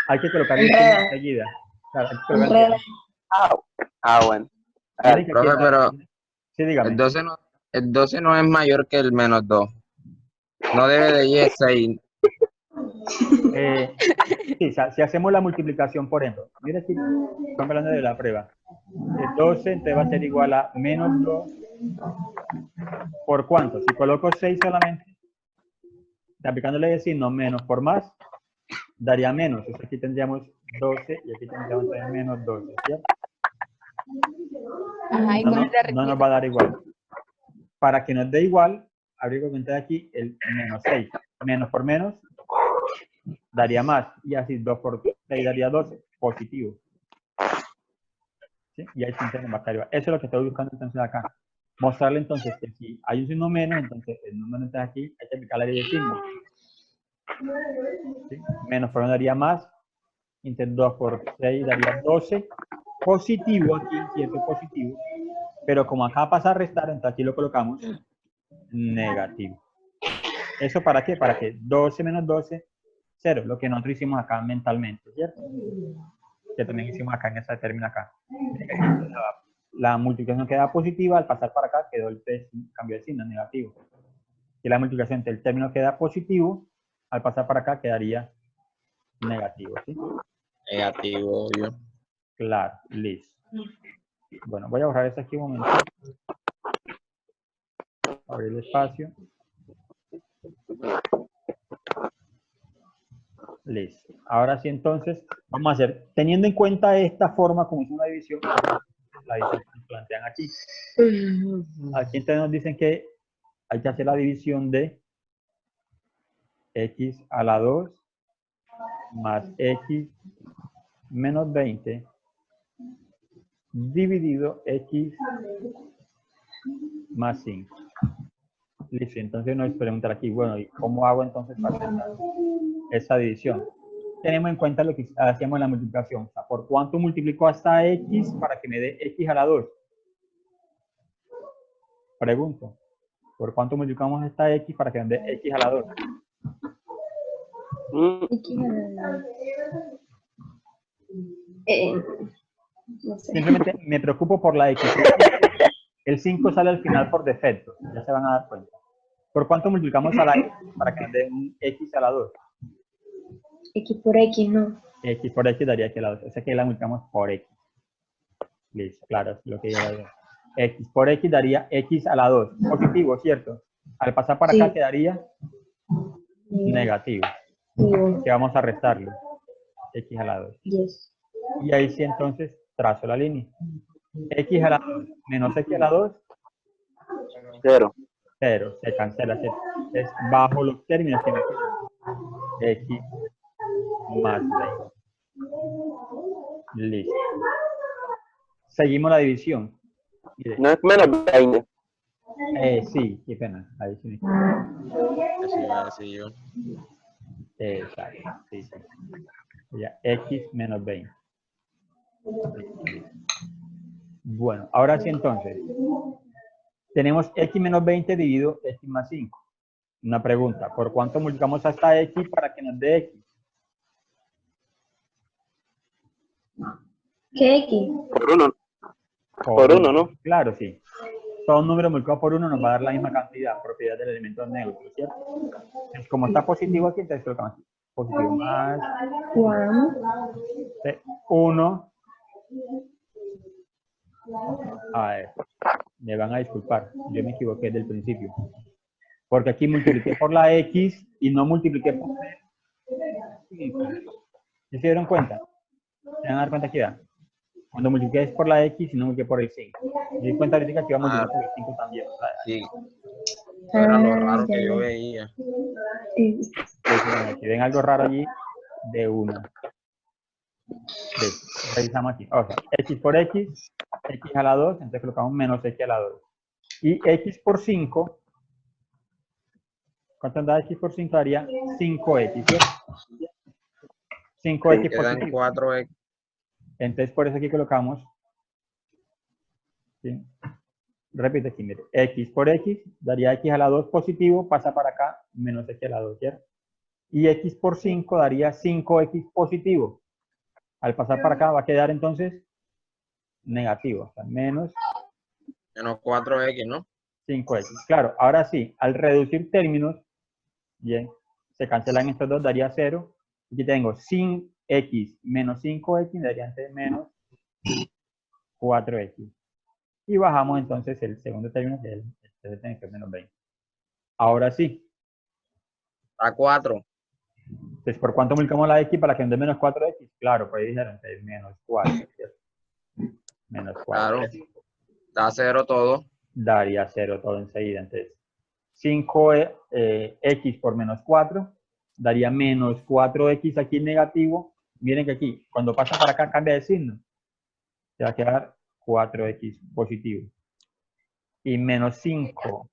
Hay que colocar el Enreda. enseguida. Claro, hay que colocar enreda. Bueno. Miren que aquí profe, está- pero Sí, dígame. el 12 no es mayor que el menos 2. No debe de ir 6. Sí, si hacemos la multiplicación, por ejemplo, mira aquí, estamos hablando de la prueba. El 12 entonces va a ser igual a menos 2. ¿Por cuánto? Si coloco 6 solamente, aplicándole el signo menos por más, daría menos. Entonces aquí tendríamos 12 y aquí tendríamos también menos 12, ¿cierto? Ajá, ¿y No, cuál es la no nos va a dar igual. Para que nos dé igual, habría que aumentar aquí el menos 6. Menos por menos daría más. Y así 2 por 6 daría 12. Positivo. ¿Sí? Y ahí se nos va a caer igual. Eso es lo que estoy buscando entonces acá. Mostrarle entonces que si hay un signo menos, entonces el número está aquí, hay que aplicar la ley de signo. ¿Sí? Menos por 1 daría más. Entonces 2 por 6 daría 12. Positivo aquí, ¿cierto? Positivo. Pero como acá pasa a restar, entonces aquí lo colocamos negativo. ¿Eso para qué? Para que 12 menos 12, 0. Lo que nosotros hicimos acá mentalmente, ¿cierto? Que también hicimos acá en ese término acá. La multiplicación queda positiva, al pasar para acá quedó el cambio de signo, negativo. Si la multiplicación entre el término queda positivo, al pasar para acá quedaría negativo, ¿sí? Negativo, obvio. Claro, listo. Bueno, voy a borrar esto aquí un momento. Abrir el espacio. Listo. Ahora sí, entonces, vamos a hacer, teniendo en cuenta esta forma como es una división, la división que nos plantean aquí. Aquí entonces nos dicen que hay que hacer la división de x a la 2 más x menos 20 dividido x más 5. Listo, entonces nos preguntan aquí, bueno, ¿y cómo hago entonces para hacer esa división? Tenemos en cuenta lo que hacíamos en la multiplicación. O sea, ¿por cuánto multiplico hasta x para que me dé x a la 2? Pregunto, ¿por cuánto multiplicamos esta x para que me dé x a la 2? No sé. Simplemente me preocupo por la x. El 5 sale al final por defecto, ya se van a dar cuenta. ¿Por cuánto multiplicamos a la x para que nos dé un x a la 2? X por X, no. X por x daría x a la 2. O sea que la multiplicamos por x. Listo, claro, es lo que yo voy a ver. X por x daría x a la 2. Positivo, ¿cierto? Al pasar para acá Sí. quedaría negativo. Digo, Que vamos a restarlo. X a la 2. 10. Y ahí sí entonces trazo la línea. X a la 2 menos x a la 2, 0. 0. Se cancela. Es bajo los términos que me quedan. X más 20. Listo. Seguimos la división. Mire, No es menos 20. sí, qué pena. Ahí sí. Eso iba a decir yo. Exacto. Sí, sí. Ya, x menos 20. Bueno, ahora sí entonces. Tenemos x menos 20 dividido x más 5. Una pregunta. ¿Por cuánto multiplicamos hasta x para que nos dé x? ¿Qué X? Por 1. Por 1, ¿no? Claro, sí. Todo un número multiplicado por 1 nos va a dar la misma cantidad, propiedad del elemento neutro, ¿cierto? Entonces, como está positivo aquí, entonces colocamos aquí. Positivo más Juan. 1. A ver, me van a disculpar, yo me equivoqué desde el principio. Porque aquí multipliqué por la x y no multipliqué por el 5. ¿Se dieron cuenta? ¿Se van a dar cuenta aquí? ¿Da? Cuando multipliqué por la x y no multipliqué por el 5. Me di cuenta ahorita que iba a multiplicar por el 5 también. O sea, Sí. Eso era lo raro ya, que yo ya. veía. Sí. si ven algo raro allí, de 1. Revisamos aquí. O sea, x por x, x a la 2, entonces colocamos menos x a la 2. Y x por 5, ¿cuánto da x por 5? Daría 5x, ¿cierto? 5x Quedan positivo. 4x. Entonces, por eso aquí colocamos, ¿sí? Repite aquí, mire, x por x daría x a la 2 positivo, pasa para acá, menos x a la 2, ¿cierto? Y x por 5 daría 5x positivo. Al pasar para acá va a quedar entonces negativo, o sea, menos 4x, ¿no? 5x. Claro, ahora sí, al reducir términos, bien, se cancelan estos dos, daría 0. Aquí tengo 5x menos 5x, daría entonces menos 4x. Y bajamos entonces el segundo término, que es el menos 20. Ahora sí. A 4. Entonces, ¿por cuánto multiplicamos la x para que nos dé menos 4x? Claro, pues ahí dijeron, entonces menos 4. ¿Cierto? Menos 4. Claro. Da 0 todo. Daría 0 todo enseguida. Entonces, 5x por menos 4 daría menos 4x aquí negativo. Miren que aquí, cuando pasa para acá, cambia de signo. Se va a quedar 4x positivo. Y menos 5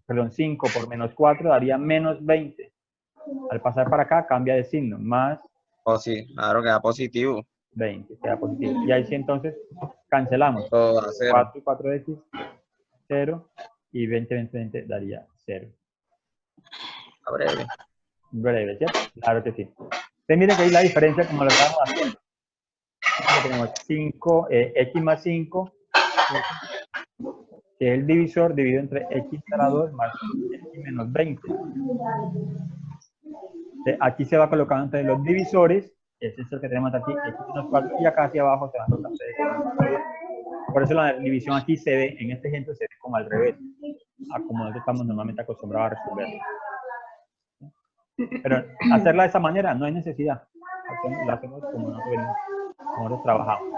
por menos 4 daría menos 20. Al pasar para acá, cambia de signo. Más O sí, claro, queda positivo. 20, queda positivo. Y ahí sí entonces cancelamos. Todo da 0. 4 y 4x, 0. Y 20, 20, 20 daría 0. A breve. Breve, ¿cierto? Claro que sí. Entonces miren que ahí la diferencia como lo estamos haciendo. Aquí tenemos 5, x más 5, que es el divisor dividido entre x a la 2 más x menos 20. Entonces, aquí se va colocando entre los divisores, ese es el que tenemos aquí, x menos 4, y acá hacia abajo se van colocando. Por eso la división aquí se ve, en este ejemplo se ve como al revés, a como nosotros estamos normalmente acostumbrados a resolver. Pero hacerla de esa manera no hay necesidad. La hacemos como nosotros trabajamos.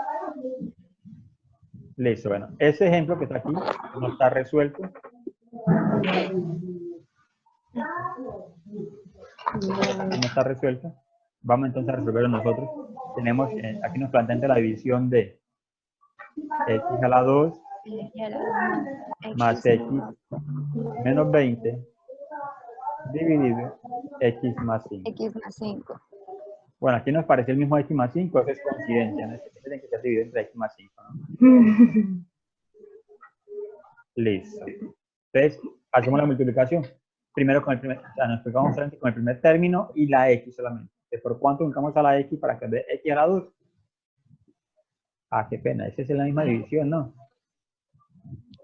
Listo, bueno. Ese ejemplo que está aquí no está resuelto. No está resuelto. Vamos entonces a resolverlo nosotros. Tenemos, aquí nos plantean la división de x a la 2 más x menos 20 dividido x más 5. X más 5. Bueno, aquí nos parece el mismo x más 5, eso es coincidencia, ¿no? Tiene que ser dividido entre x más 5, ¿no? Listo. Entonces, hacemos la multiplicación. Primero con el primer, o sea, nos explicamos solamente con el primer término y la x solamente. Entonces, ¿por cuánto buscamos a la x para que dé x a la 2? Ah, qué pena, esa es la misma división, ¿no?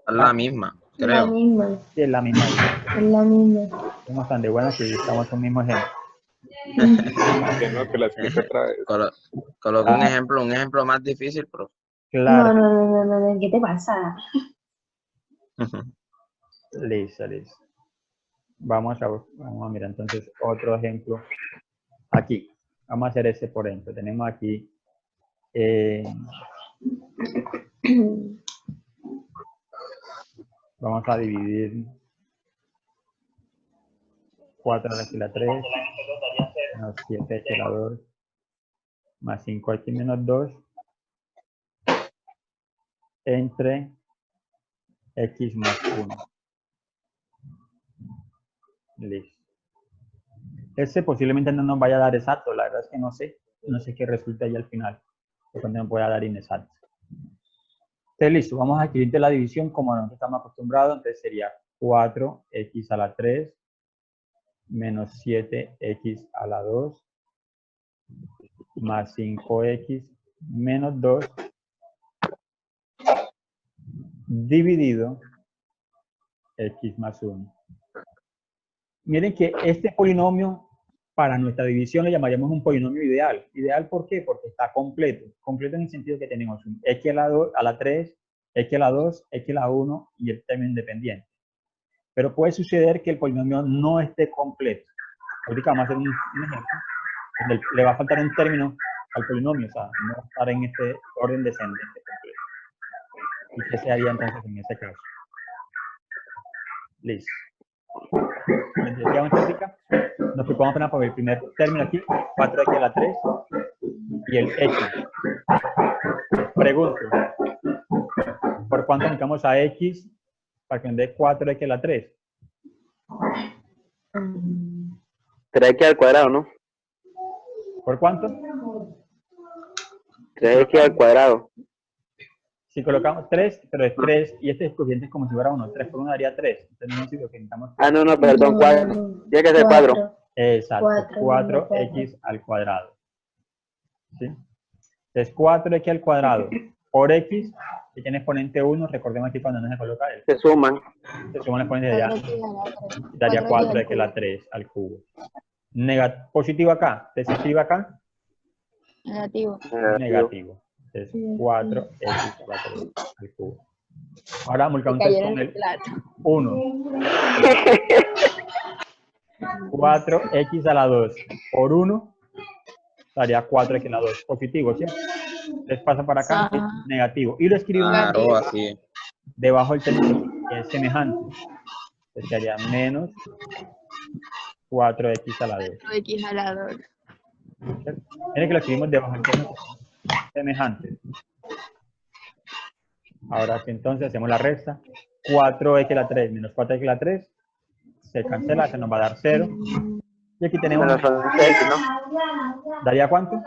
Es la misma, La creo. misma, Sí, es la misma división. es la misma. Somos tan de buenas que estamos un mismo ejemplo. Que no, que la explique otra vez. Coloca un ejemplo más difícil, profe. Claro. No, ¿qué te pasa? Listo, listo. Vamos a mirar entonces otro ejemplo. Aquí. Vamos a hacer este, por ejemplo. Tenemos aquí. Vamos a dividir 4x a la 3 menos 7x a la 2 más 5x menos 2 entre x más 1. Listo. Este posiblemente no nos vaya a dar exacto, la verdad es que no sé. No sé qué resulta ahí al final. De pronto me pueda dar inexacto. Entonces, listo, vamos a escribir la división como nosotros estamos acostumbrados. Entonces sería 4x a la 3 menos 7x a la 2 más 5x menos 2 dividido x más 1. Miren que este polinomio, para nuestra división le llamaríamos un polinomio ideal. ¿Ideal por qué? Porque está completo. Completo en el sentido que tenemos un x a la 3, x a la 2, x a la 1 y el término independiente. Pero puede suceder que el polinomio no esté completo. Ahorita vamos a hacer un ejemplo donde le va a faltar un término al polinomio, o sea, no va a estar en este orden descendente completo. ¿Y qué se haría entonces en ese caso? Listo. Nos preocupamos apenas por el primer término aquí, 4x a la 3 y el x. Pregunto, ¿por cuánto multiplicamos a x para que nos dé 4x a la 3? 3x al cuadrado, ¿no? ¿Por cuánto? 3x al cuadrado. Si colocamos 3, pero es 3 y este coeficiente es como si fuera 1. 3 por 1 daría 3. Entonces no es lo que necesitamos. Ah, no, perdón, 4. Tiene que ser 4. Exacto, 4x al cuadrado. ¿Sí? Entonces 4x al cuadrado por x, que tiene exponente 1, recordemos aquí cuando no se coloca él. Se suman. Se suma el exponente de allá, daría 4x a la 3 al cubo. Positivo acá, ¿se escribe acá? Negativo. Negativo. Entonces 4x a la 3 al cubo. Ahora multiplicamos con el 1. 4x a la 2 por 1 daría 4x a la 2. Positivo, ¿sí? Entonces pasa para acá, es negativo. Y lo escribimos Claro, así. debajo del término que es semejante. Entonces sería menos 4x a la 2. 4x a la 2. Miren que lo escribimos debajo del término semejante. Ahora sí, entonces hacemos la resta. 4x a la 3 menos 4x a la 3 se cancela, se nos va a dar 0. Y aquí tenemos... Menos 11x, ¿no? ¿Daría cuánto?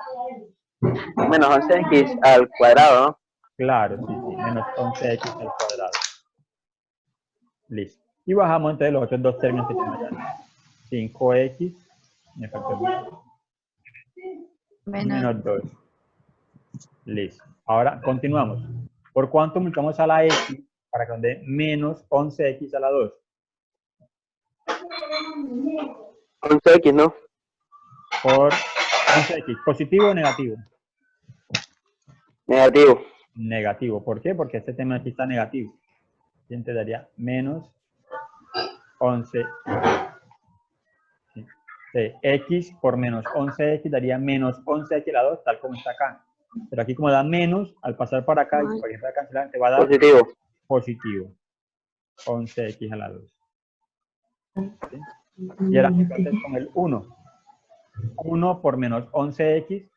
Menos 11x al cuadrado, ¿no? Claro, sí, sí, menos 11x al cuadrado. Listo. Y bajamos entonces los otros dos términos que tenemos allá. 5x, me faltó menos 2. Listo. Ahora continuamos. ¿Por cuánto multiplicamos a la x para que nos dé menos 11x a la 2? 11x, ¿no? Por 11x. ¿Positivo o negativo? Negativo. Negativo. ¿Por qué? Porque este tema aquí está negativo. Y te daría menos 11. ¿Sí? X por menos 11x daría menos 11x a la 2, tal como está acá. Pero aquí como da menos, al pasar para acá, y por ejemplo a cancelar, te va a dar Positivo. positivo. 11x a la 2. ¿Sí? Y ahora entonces con el 1. 1 por menos 11x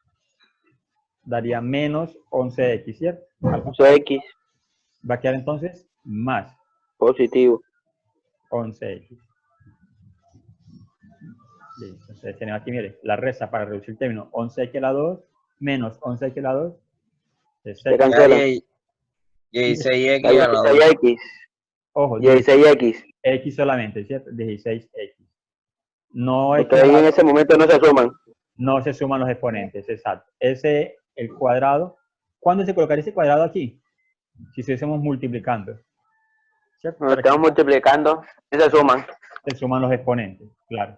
daría menos 11x, ¿cierto? Al pasar, X. va a quedar entonces más Positivo. 11x. Listo. Entonces tenemos aquí, mire, la resta para reducir el término 11x a la 2 menos 11x a la 2 es Se 6. cancela. 16x Hay a la 2. 16X. Ojo, 16X. X solamente, ¿cierto? 16x. No Porque ahí en equivale, ese momento no se suman. no se suman los exponentes, exacto. Ese, el cuadrado, ¿cuándo se colocaría ese cuadrado aquí? Si estuviésemos multiplicando, ¿cierto? Nos Pero aquí estamos multiplicando y se suman. se suman los exponentes, claro.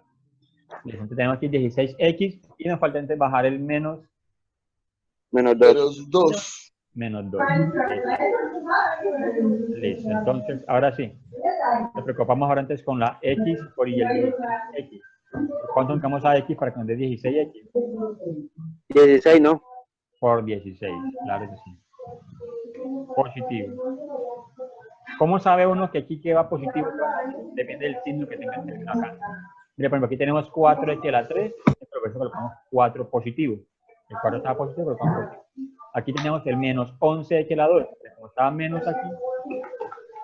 Entonces tenemos aquí 16x y nos falta entonces bajar el menos Menos 2. menos 2. Listo. Entonces, ahora sí. Nos preocupamos ahora antes con la x por y el 16x. ¿Cuánto sacamos a x para que nos dé 16x? 16, ¿no? Por 16, claro que sí. Positivo. ¿Cómo sabe uno que aquí queda positivo? Depende del signo que tenga el término acá. Mire, por ejemplo, aquí tenemos 4x a la 3, pero por eso colocamos 4 positivo. El 4 estaba positivo, colocamos positivo. Aquí tenemos el menos 11x a la 2. Como estaba menos aquí,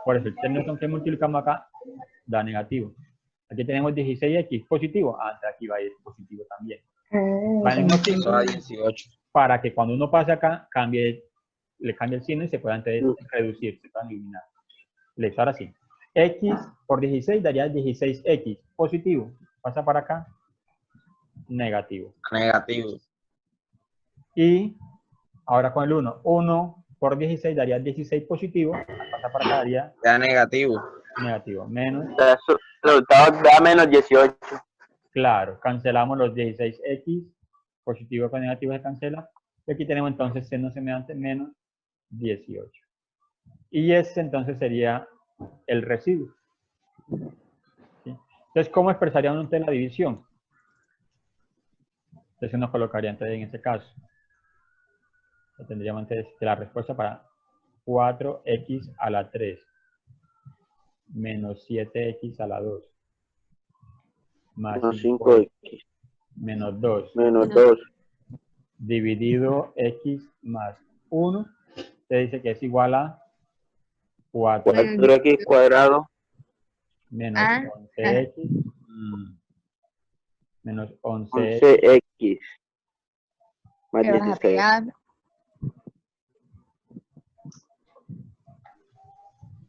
por eso el término con que multiplicamos acá da negativo. Aquí tenemos 16x positivo. Ah, aquí va a ir positivo también. Va en el mismo signo, Eso a 18. para que cuando uno pase acá, le cambie el signo y se pueda entonces reducir, se puedan eliminar. Listo, ahora sí. X por 16 daría 16x positivo. Pasa para acá, negativo. Negativo. Y ahora con el 1. 1 por 16 daría 16 positivo. Pasa para acá, daría Ya negativo. negativo. Menos, O sea, el resultado da menos 18. claro, cancelamos los 16x. Positivo con negativo se cancela. Y aquí tenemos entonces seno semejante menos 18. Y ese entonces sería el residuo. ¿Sí? Entonces, ¿cómo expresaría uno la división? Entonces uno colocaría entonces en este caso. Tendríamos entonces la respuesta para 4x a la 3 menos 7x a la 2 más Menos 5x 5X. menos 2 Menos 2. dividido x más 1, se dice que es igual a 4 4X cuadrado. menos Ah, 11x menos 11x 11X. Más ¿qué vas a 16. pegar?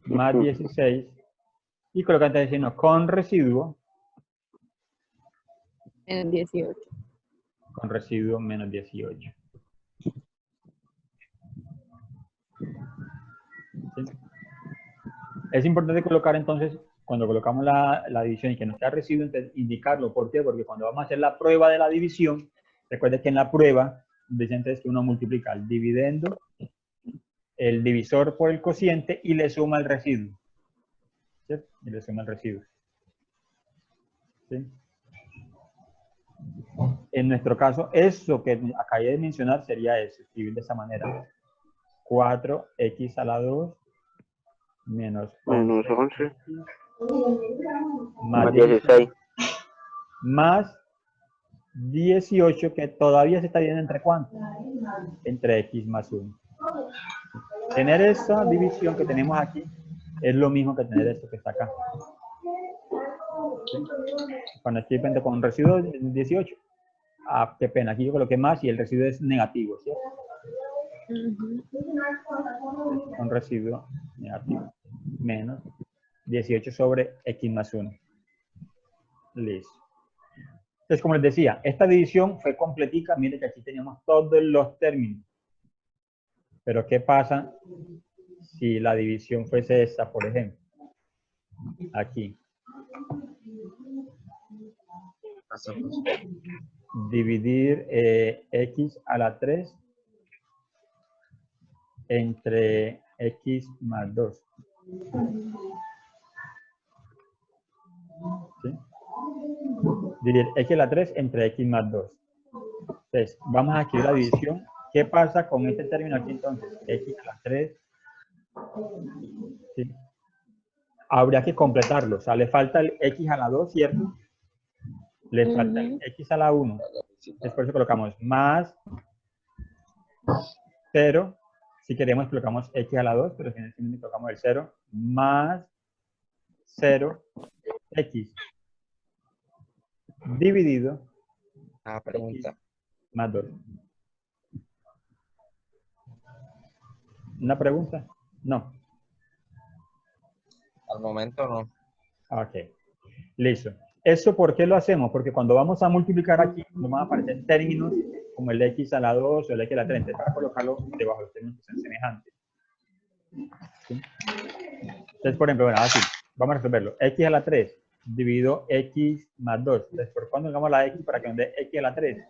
más 16 y colocante de signo con residuo En 18. menos 18. ¿Sí? Es importante colocar entonces, cuando colocamos la división y que no sea residuo, entonces indicarlo. ¿Por qué? Porque cuando vamos a hacer la prueba de la división, recuerde que en la prueba dice entonces que uno multiplica el dividendo, el divisor por el cociente y le suma el residuo. ¿Sí? Y le suma el residuo. ¿Sí? En nuestro caso, eso que acabé de mencionar sería eso, escribir de esa manera. 4x a la 2 menos 11 más 16 más 18, que todavía se está viendo entre cuánto, entre x más 1. Tener esa división que tenemos aquí es lo mismo que tener esto que está acá. ¿Sí? Cuando estoy frente con un residuo de 18, ah, qué pena, aquí yo coloqué más y el residuo es negativo, ¿cierto? Un residuo negativo menos 18 sobre x más 1. Listo. Entonces, como les decía, esta división fue completica. Miren que aquí teníamos todos los términos. Pero, ¿qué pasa si la división fuese esta, por ejemplo? Aquí. Dividir x a la 3 entre x más 2. ¿Sí? Dividir x a la 3 entre x más 2. Entonces, vamos a escribir la división. ¿Qué pasa con este término aquí entonces? X a la 3. ¿Sí? Habría que completarlo. O sea, le falta el x a la 2, ¿cierto? Le falta el x a la 1. Después colocamos más 0. Si queremos, colocamos x a la 2, pero si no, colocamos el 0. Más 0x dividido Pregunta. x más 2. ¿Una pregunta? No. Al momento no. Ok. Listo. ¿Eso por qué lo hacemos? Porque cuando vamos a multiplicar aquí, nos van a aparecer términos como el x a la 2 o el x a la 3, para colocarlo debajo de los términos que sean semejantes. ¿Sí? Entonces, por ejemplo, bueno, así, vamos a resolverlo. X a la 3 dividido x más 2. Entonces, ¿por cuándo hagamos la x para que nos dé x a la 3?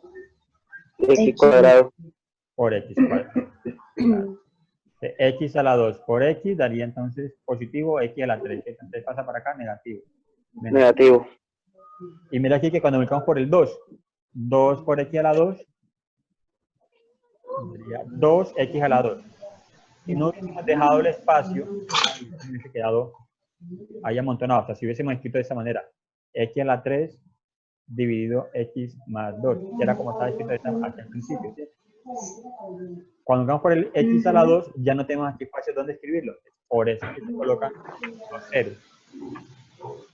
X cuadrado. Por x cuadrado. Claro. X a la 2 por x daría entonces positivo x a la 3. Entonces pasa para acá negativo. Negativo. Y mira aquí que cuando multiplicamos por el 2, 2 por x a la 2, sería 2x a la 2. Si no hubiésemos dejado el espacio, hubiese quedado ahí amontonado. O sea, si hubiésemos escrito de esa manera, x a la 3 dividido x más 2, que era como estaba escrito aquí al principio, ¿sí? Cuando vamos por el x a la 2, ya no tenemos aquí espacio donde escribirlo. Por eso que se colocan los ceros.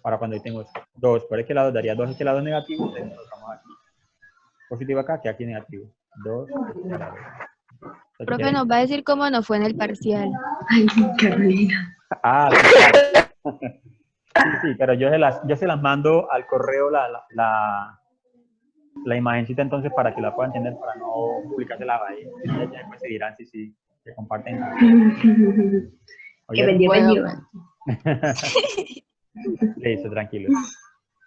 Para cuando tenemos 2 por x a la 2, daría 2x a la 2 negativo, entonces colocamos aquí positivo acá, que aquí negativo. 2x a la 2. Profe, nos va a decir cómo nos fue en el parcial. Ay, Carolina. Ah, sí, claro. Sí, pero yo se las mando al correo la imagencita entonces para que la puedan entender, para no publicársela ahí. Ya después se dirán si se comparten. Que vendió. Listo, tranquilo.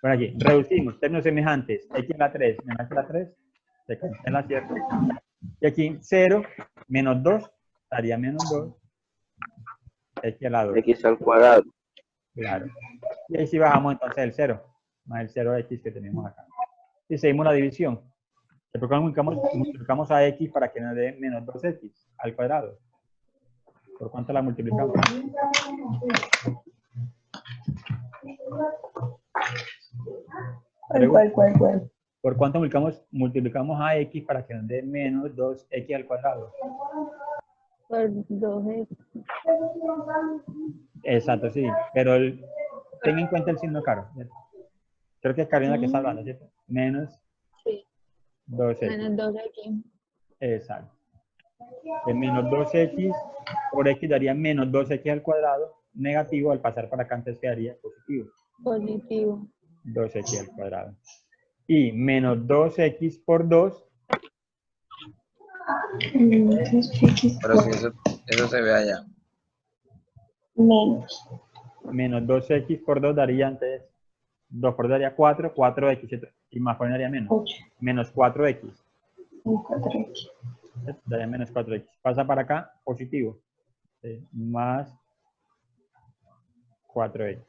Bueno, aquí, reducimos términos semejantes. X a la 3 menos x a la 3, se cancela, ¿cierto? Y aquí 0 menos 2 daría menos 2 x a la 2. X al cuadrado. Claro. Y ahí sí bajamos entonces el 0, más el 0x que tenemos acá. Y seguimos la división. Después multiplicamos a x para que nos dé menos 2x al cuadrado. ¿Por cuánto la multiplicamos? ¿Cuál? ¿Por cuánto multiplicamos a x para que nos dé menos 2x al cuadrado? Por 2x. Exacto, sí. Pero ten en cuenta el signo caro. Creo que es Carolina que está hablando, ¿cierto? Menos Sí. 2x. Menos 2x. Exacto. El menos 2x por x daría menos 2x al cuadrado, negativo, al pasar para acá antes quedaría positivo. Positivo. 2x al cuadrado. Y menos 2x por 2. Pero si eso se ve allá. Menos 2x por 2 daría antes, 2 por 2 daría 4, 4x, ¿cierto? Y más por daría menos. 8. Menos 4x. 4x. Daría menos 4x. Pasa para acá, positivo. Más 4x.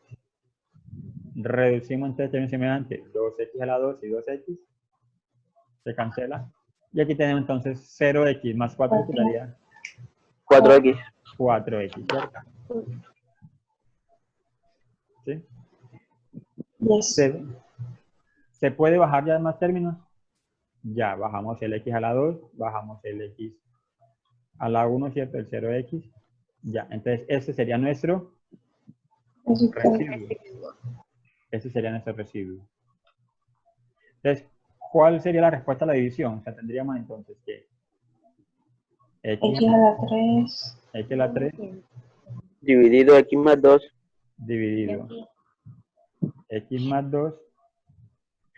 Reducimos entonces término semejante. 2x a la 2 y 2x. Se cancela. Y aquí tenemos entonces 0x más 4x daría 4X. 4x, ¿cierto? ¿Sí? Yes. ¿Se puede bajar ya más términos? Ya, bajamos el x a la 2, bajamos el x a la 1, ¿cierto? El 0x. Ya, entonces ese sería nuestro residuo. Ese sería nuestro residuo. Entonces, ¿cuál sería la respuesta a la división? O sea, tendríamos entonces que X a la 3. x a la 3 Dividido X más 2. dividido x más 2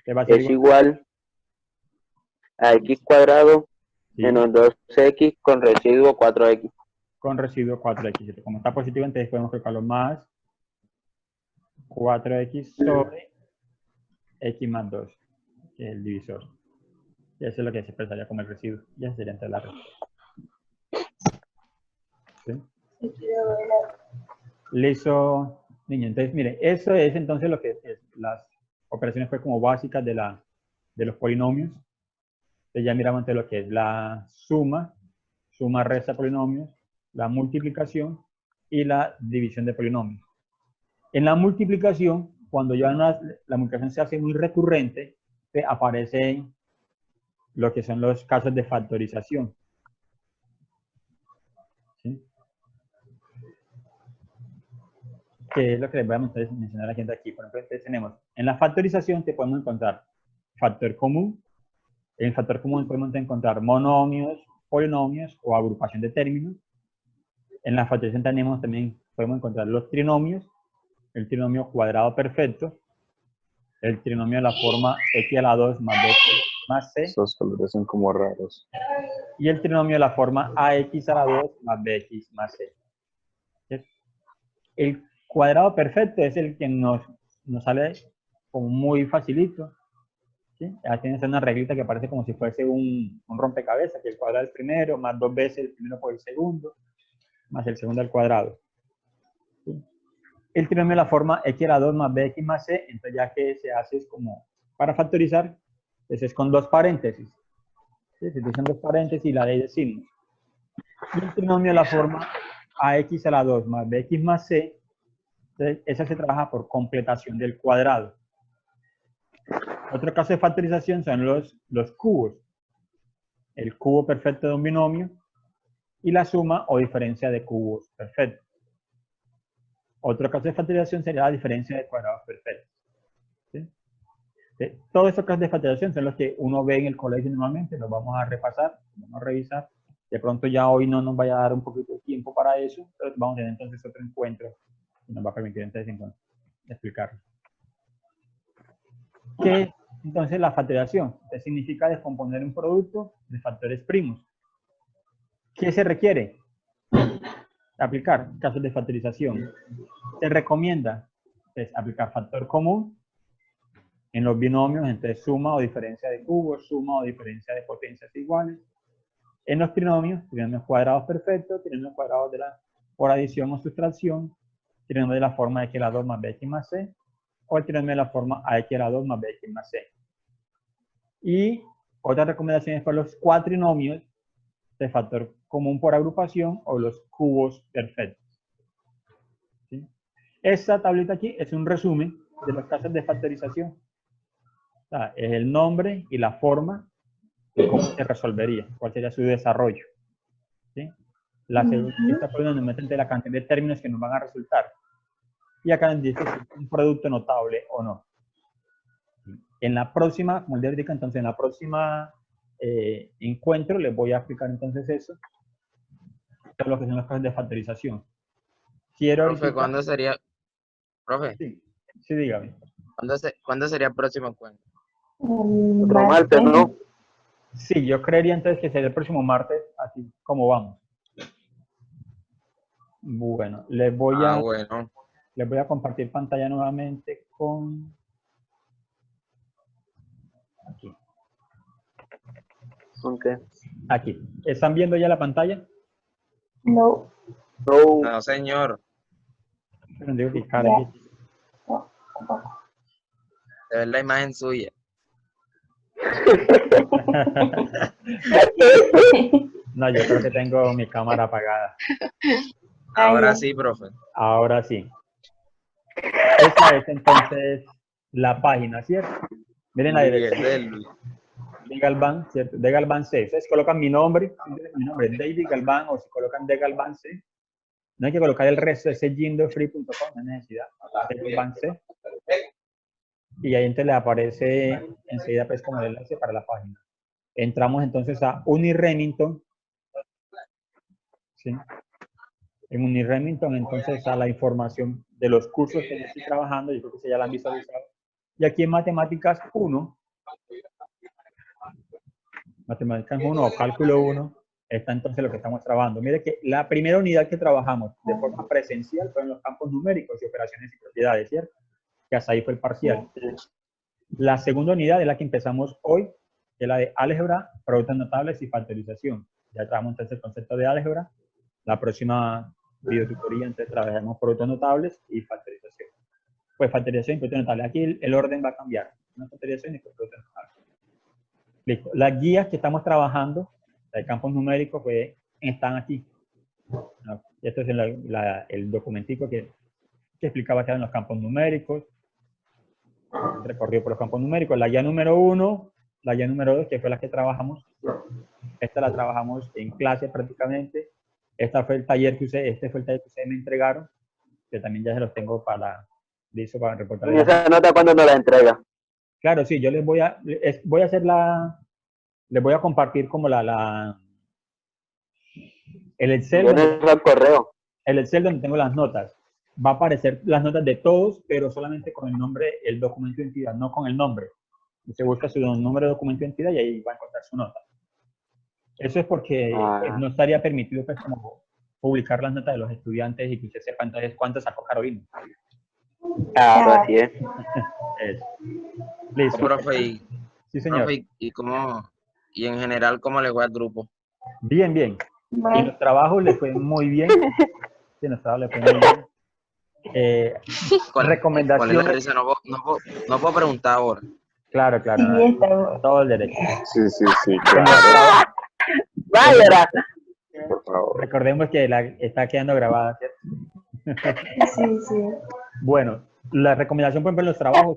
que va a ser Es igual a X cuadrado sí, menos 2X con residuo 4X. con residuo 4x. Como está positivo, entonces podemos colocarlo más 4x sobre x más 2, que es el divisor. Y eso es lo que se expresaría como el residuo. Y esa sería entonces la respuesta. ¿Sí? Listo, niño. Entonces, mire, eso es entonces lo que es las operaciones pues como básicas de los polinomios. Entonces ya miramos entonces lo que es la suma, resta de polinomios, la multiplicación y la división de polinomios. En la multiplicación, cuando ya la multiplicación se hace muy recurrente, aparecen lo que son los casos de factorización. ¿Sí? Que es lo que les voy a mencionar a la gente aquí. Por ejemplo, entonces tenemos, en la factorización te podemos encontrar factor común. En el factor común podemos encontrar monomios, polinomios o agrupación de términos. En la factorización también podemos encontrar los trinomios, el trinomio cuadrado perfecto, el trinomio de la forma x a la 2 más bx más c. Esos colores son como raros. Y el trinomio de la forma ax a la 2 más bx más c. El cuadrado perfecto es el que nos sale como muy facilito. ¿Sí? Ya tienes una reglita que parece como si fuese un rompecabezas, que el cuadrado del primero, más 2 veces el primero por el segundo, más el segundo al cuadrado. ¿Sí? El trinomio de la forma x a la 2 más bx más c, entonces ya que se hace es como, para factorizar, entonces es con dos paréntesis. ¿Sí? Se utilizan dos paréntesis y la ley de signos. Y el trinomio de la forma ax a la 2 más bx más c, entonces esa se trabaja por completación del cuadrado. Otro caso de factorización son los cubos. El cubo perfecto de un binomio y la suma o diferencia de cubos perfectos. Otro caso de factorización sería la diferencia de cuadrados perfectos. ¿Sí? Todos estos casos de factorización son los que uno ve en el colegio normalmente, los vamos a repasar, vamos a revisar. De pronto ya hoy no nos vaya a dar un poquito de tiempo para eso, pero vamos a tener entonces otro encuentro que nos va a permitir entonces explicarlo. ¿Qué es entonces la factorización? Significa descomponer un producto de factores primos. ¿Qué se requiere? Aplicar casos de factorización. Se recomienda aplicar factor común en los binomios, entonces suma o diferencia de cubos, suma o diferencia de potencias iguales. En los trinomios cuadrados perfectos, trinomios cuadrados por adición o sustracción, trinomio de la forma x a la 2 más bx más c, o el trinomio de la forma ax a la 2 más bx más c. Y otra recomendación es para los cuatrinomios de factor común por agrupación o los cubos perfectos. ¿Sí? Esta tablita aquí es un resumen de los casos de factorización. O sea, es el nombre y la forma de cómo se resolvería, cuál sería su desarrollo. ¿Sí? Esta columna nos mete la cantidad de términos que nos van a resultar. Y acá nos dice si es un producto notable o no. En la próxima, como el día de ahorita, entonces en la próxima encuentro les voy a explicar entonces eso, todo lo que son los casos de factorización. Quiero Profe, ¿cuándo sería? Profe, sí, sí, dígame. ¿Cuándo sería el próximo encuentro? Otro martes, ¿no? Sí, yo creería entonces que sería el próximo martes, así como vamos. Bueno, les voy a compartir pantalla nuevamente con... Aquí. Okay. Aquí. ¿Están viendo ya la pantalla? No. No. No, señor. Pero digo que cargue. No, tampoco. De ver la imagen suya. No, yo creo que tengo mi cámara apagada. Ahora Ay, sí, profe. Ahora sí. Esta es entonces la página, ¿cierto? Miren la dirección de Galván, ¿cierto? De Galván C. Ustedes colocan mi nombre es David Galván, o si colocan de Galván C. No hay que colocar el resto, ese jindofree.com, no hay necesidad. De Galván C. Y ahí entonces le aparece enseguida pues como el enlace para la página. Entramos entonces a Uniremington. ¿Sí? En Uniremington entonces está la información de los cursos que yo estoy trabajando, yo creo que ya la han visualizado. Y aquí en Matemáticas 1, Matemáticas 1 o Cálculo 1, está entonces lo que estamos trabajando. Mire que la primera unidad que trabajamos de forma presencial fue en los campos numéricos y operaciones y propiedades, ¿cierto? Que hasta ahí fue el parcial. La segunda unidad es la que empezamos hoy, que es la de álgebra, productos notables y factorización. Ya trabajamos entonces el concepto de álgebra. La próxima videotutoría entonces trabajaremos productos notables y factorización. pues factorización y producto notable. Aquí el orden va a cambiar. Una factorización y producto notable. Listo. Las guías que estamos trabajando, de campos numéricos, pues están aquí. ¿No? Esto es el documentico que explicaba que eran los campos numéricos. Recorrido por los campos numéricos. La guía número 1, la guía número 2, que fue la que trabajamos. Esta la trabajamos en clase prácticamente. Este fue el taller que ustedes me entregaron, que también ya se los tengo para reportar. ¿Y esa nota cuándo nos la entrega? Claro, sí, yo les voy a hacer les voy a compartir como el Excel. El correo. El Excel donde tengo las notas. Va a aparecer las notas de todos, pero solamente con el nombre, el documento de entidad, no con el nombre. Usted busca su número de documento de entidad y ahí va a encontrar su nota. Eso es porque no estaría permitido pues, como publicar las notas de los estudiantes y que usted sepa entonces cuánto sacó Carolina. Claro, así es. Eso. Listo. Profe, sí, señor. Profe, y en general, ¿cómo le fue al grupo? Bien, bien. Y Bueno, los trabajos le fue muy bien. Sí, los trabajos le fue muy bien. Recomendaciones. ¿Cuál es la risa? No puedo preguntar ahora. Claro, claro. sí, está. Todo el derecho. Sí, claro. Vaya, Por favor. Recordemos que está quedando grabada, ¿cierto? Sí, sí. Bueno, la recomendación, por ejemplo, en los trabajos,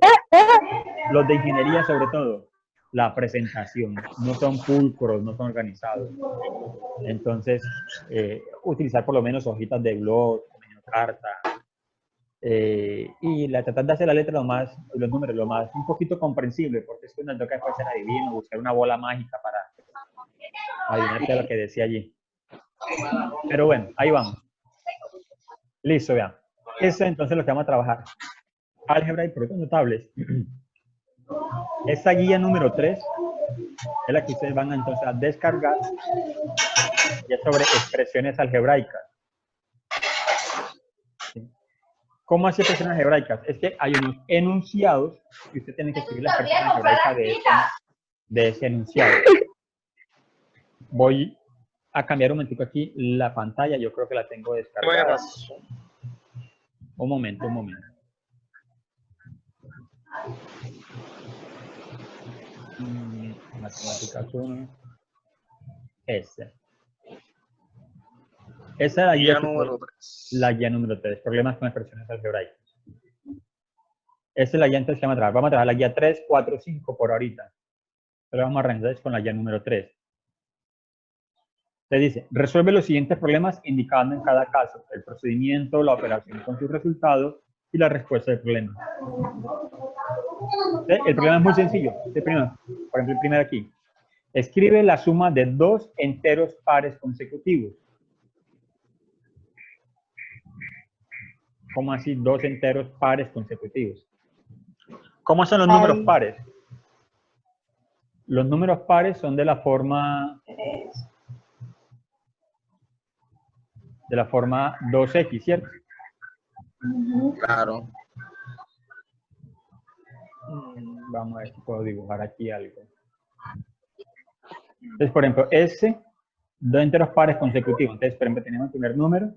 los de ingeniería sobre todo, la presentación. No son pulcros, no son organizados. Entonces, utilizar por lo menos hojitas de blog, carta. Y tratar de hacer la letra los números lo más, un poquito comprensible, porque es que nos toca después hacer adivino, buscar una bola mágica para adivinarte lo que decía allí. Pero bueno, ahí vamos. Listo, vean. Eso entonces lo que vamos a trabajar. Álgebra y productos notables. Esta guía número 3 es la que ustedes van entonces a descargar. Y es sobre expresiones algebraicas. ¿Sí? ¿Cómo hace expresiones algebraicas? Es que hay unos enunciados y usted tiene que escribir la expresión algebraica de ese enunciado. Voy a cambiar un momentico aquí la pantalla. Yo creo que la tengo descargada. Un momento. Matemáticas 1. Esa es la guía número 3. La guía número 3. Problemas con expresiones algebraicas. Esa es la guía entonces que vamos a trabajar. Vamos a trabajar la guía 3, 4, 5 por ahorita. Pero vamos a arrancar con la guía número 3. Se dice, resuelve los siguientes problemas indicando en cada caso el procedimiento, la operación con sus resultados y la respuesta del problema. El problema es muy sencillo. Por ejemplo, el primero aquí. Escribe la suma de dos enteros pares consecutivos. ¿Cómo así dos enteros pares consecutivos? ¿Cómo son los números pares? Los números pares son de la forma 2x, ¿cierto? Claro. Vamos a ver si puedo dibujar aquí algo. Entonces, por ejemplo, dos enteros pares consecutivos. Entonces, por ejemplo, tenemos el primer número,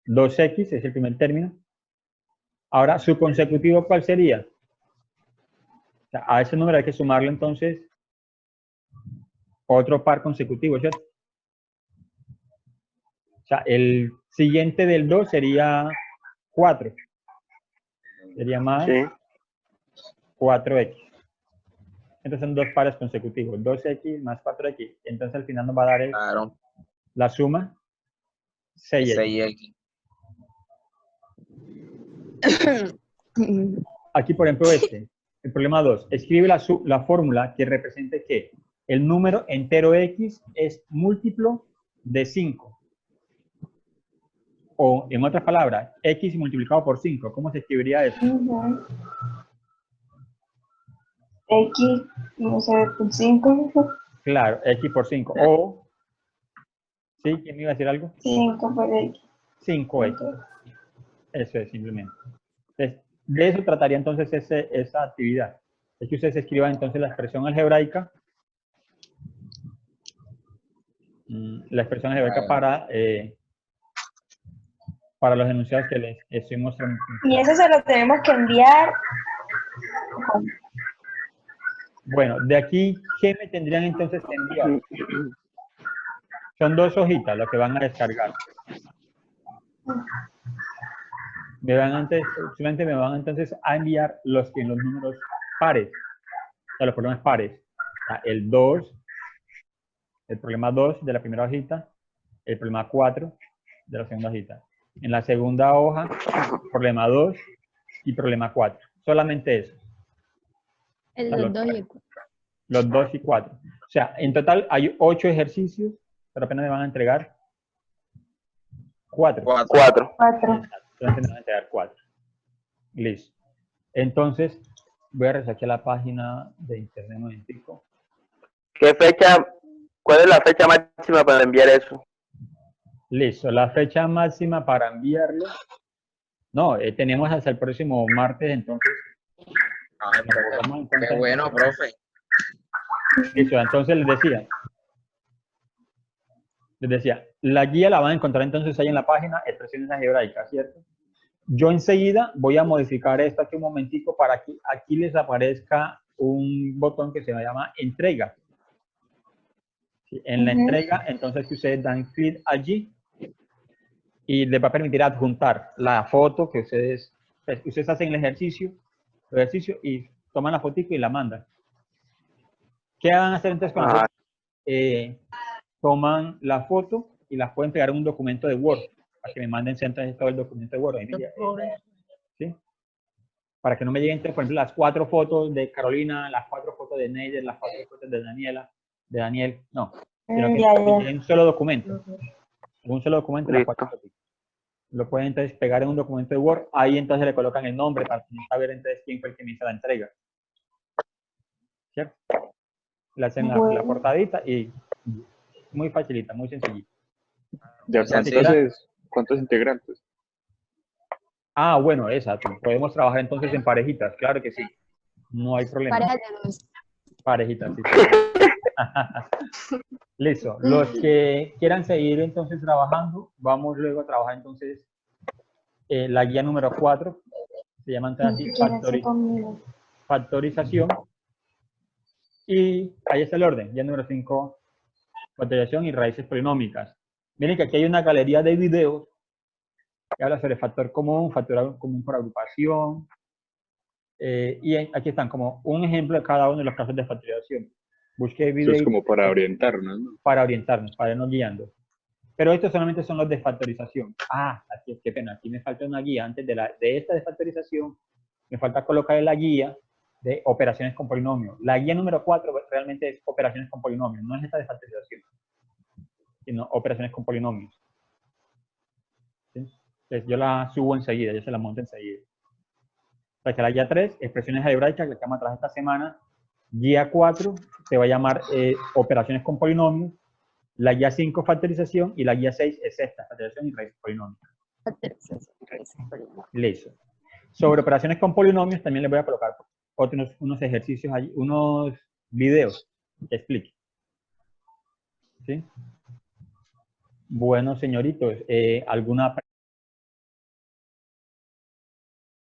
2x es el primer término. Ahora, ¿su consecutivo cuál sería? O sea, a ese número hay que sumarle entonces otro par consecutivo, ¿cierto? O sea, el siguiente del 2 sería 4. Sería más 4x. Entonces son dos pares consecutivos, 2x más 4x. Entonces al final nos va a dar la suma 6x. Aquí, por ejemplo, el problema 2. Escribe la fórmula que represente que el número entero x es múltiplo de 5. O, en otras palabras, x multiplicado por 5. ¿Cómo se escribiría eso? X, no sé, por 5. Claro, x por 5. O, ¿sí? ¿Quién me iba a decir algo? 5 por X. 5x. Eso es simplemente. Entonces, de eso trataría entonces esa actividad. Es que ustedes escriban entonces la expresión algebraica. La expresión algebraica para para los enunciados que les estoy mostrando. Y eso se lo tenemos que enviar. Bueno, de aquí, ¿qué me tendrían entonces que enviar? Son 2 hojitas las que van a descargar. Solamente me van entonces a enviar los números pares, o sea, los problemas pares. O sea, el 2, el problema 2 de la primera hojita, el problema 4 de la segunda hojita. En la segunda hoja, problema 2 y problema 4. Solamente eso. Los 2 y el 4. Los 2 y 4. O sea, en total hay 8 ejercicios, pero apenas me van a entregar 4. 4. 4. Entonces me van a entregar 4. Listo. Entonces, voy a regresar aquí a la página de internet un momentico. ¿Qué fecha? ¿Cuál es la fecha máxima para enviar eso? Listo. La fecha máxima para enviarlo. No, tenemos hasta el próximo martes, entonces. Ay, Vamos a qué bueno, profe. Listo. Entonces les decía, la guía la van a encontrar entonces ahí en la página Expresiones Algebraicas, ¿cierto? Yo enseguida voy a modificar esto aquí un momentico para que aquí les aparezca un botón que se llama entrega. ¿Sí? En la entrega, entonces que ustedes dan clic allí y les va a permitir adjuntar la foto que ustedes hacen el ejercicio y toman la fotito y la mandan. ¿Qué van a hacer entonces con la foto? Toman la foto y las pueden pegar en un documento de Word, para que me manden entonces todo el documento de Word. ¿Sí? Para que no me lleguen, por ejemplo, las 4 fotos de Carolina, las 4 fotos de Neider, las 4 fotos de Daniela, de Daniel, no. Sino que me lleguen un solo documento. Un solo documento, las 4 fotos. Lo pueden entonces pegar en un documento de Word, ahí entonces le colocan el nombre para saber entonces quién fue el que me hizo la entrega. ¿Cierto? Le hacen la portadita y muy facilita, muy sencillita. Ya, ¿cuántos integrantes? Ah, bueno, exacto. Podemos trabajar entonces en parejitas, claro que sí. No hay problema. Parejas de 2. Parejitas, sí. Listo. Los que quieran seguir entonces trabajando, vamos luego a trabajar entonces la guía número 4. Se llama así factorización. Y ahí está el orden. Guía número 5, factorización y raíces polinómicas. Miren que aquí hay una galería de videos que habla sobre factor común por agrupación. Y aquí están como un ejemplo de cada uno de los casos de factorización. Busqué videos. Eso es como para orientarnos, ¿no? Para orientarnos, para irnos guiando. Pero estos solamente son los de factorización. Ah, aquí, qué pena, aquí me falta una guía. Antes de esta de factorización, me falta colocar la guía de operaciones con polinomios. La guía número 4 realmente es operaciones con polinomios, no es esta de factorización, sino operaciones con polinomios. ¿Sí? Entonces yo la subo enseguida, yo se la monto enseguida. O sea que la guía 3, expresiones algebraicas, que vamos a trabajar esta semana. Guía 4 se va a llamar operaciones con polinomios. La guía 5, factorización, y la guía 6 es esta, factorización y raíces polinomios. Listo. Sobre operaciones con polinomios también les voy a colocar unos ejercicios allí, unos videos que expliquen. ¿Sí? Bueno, señoritos, ¿alguna pregunta?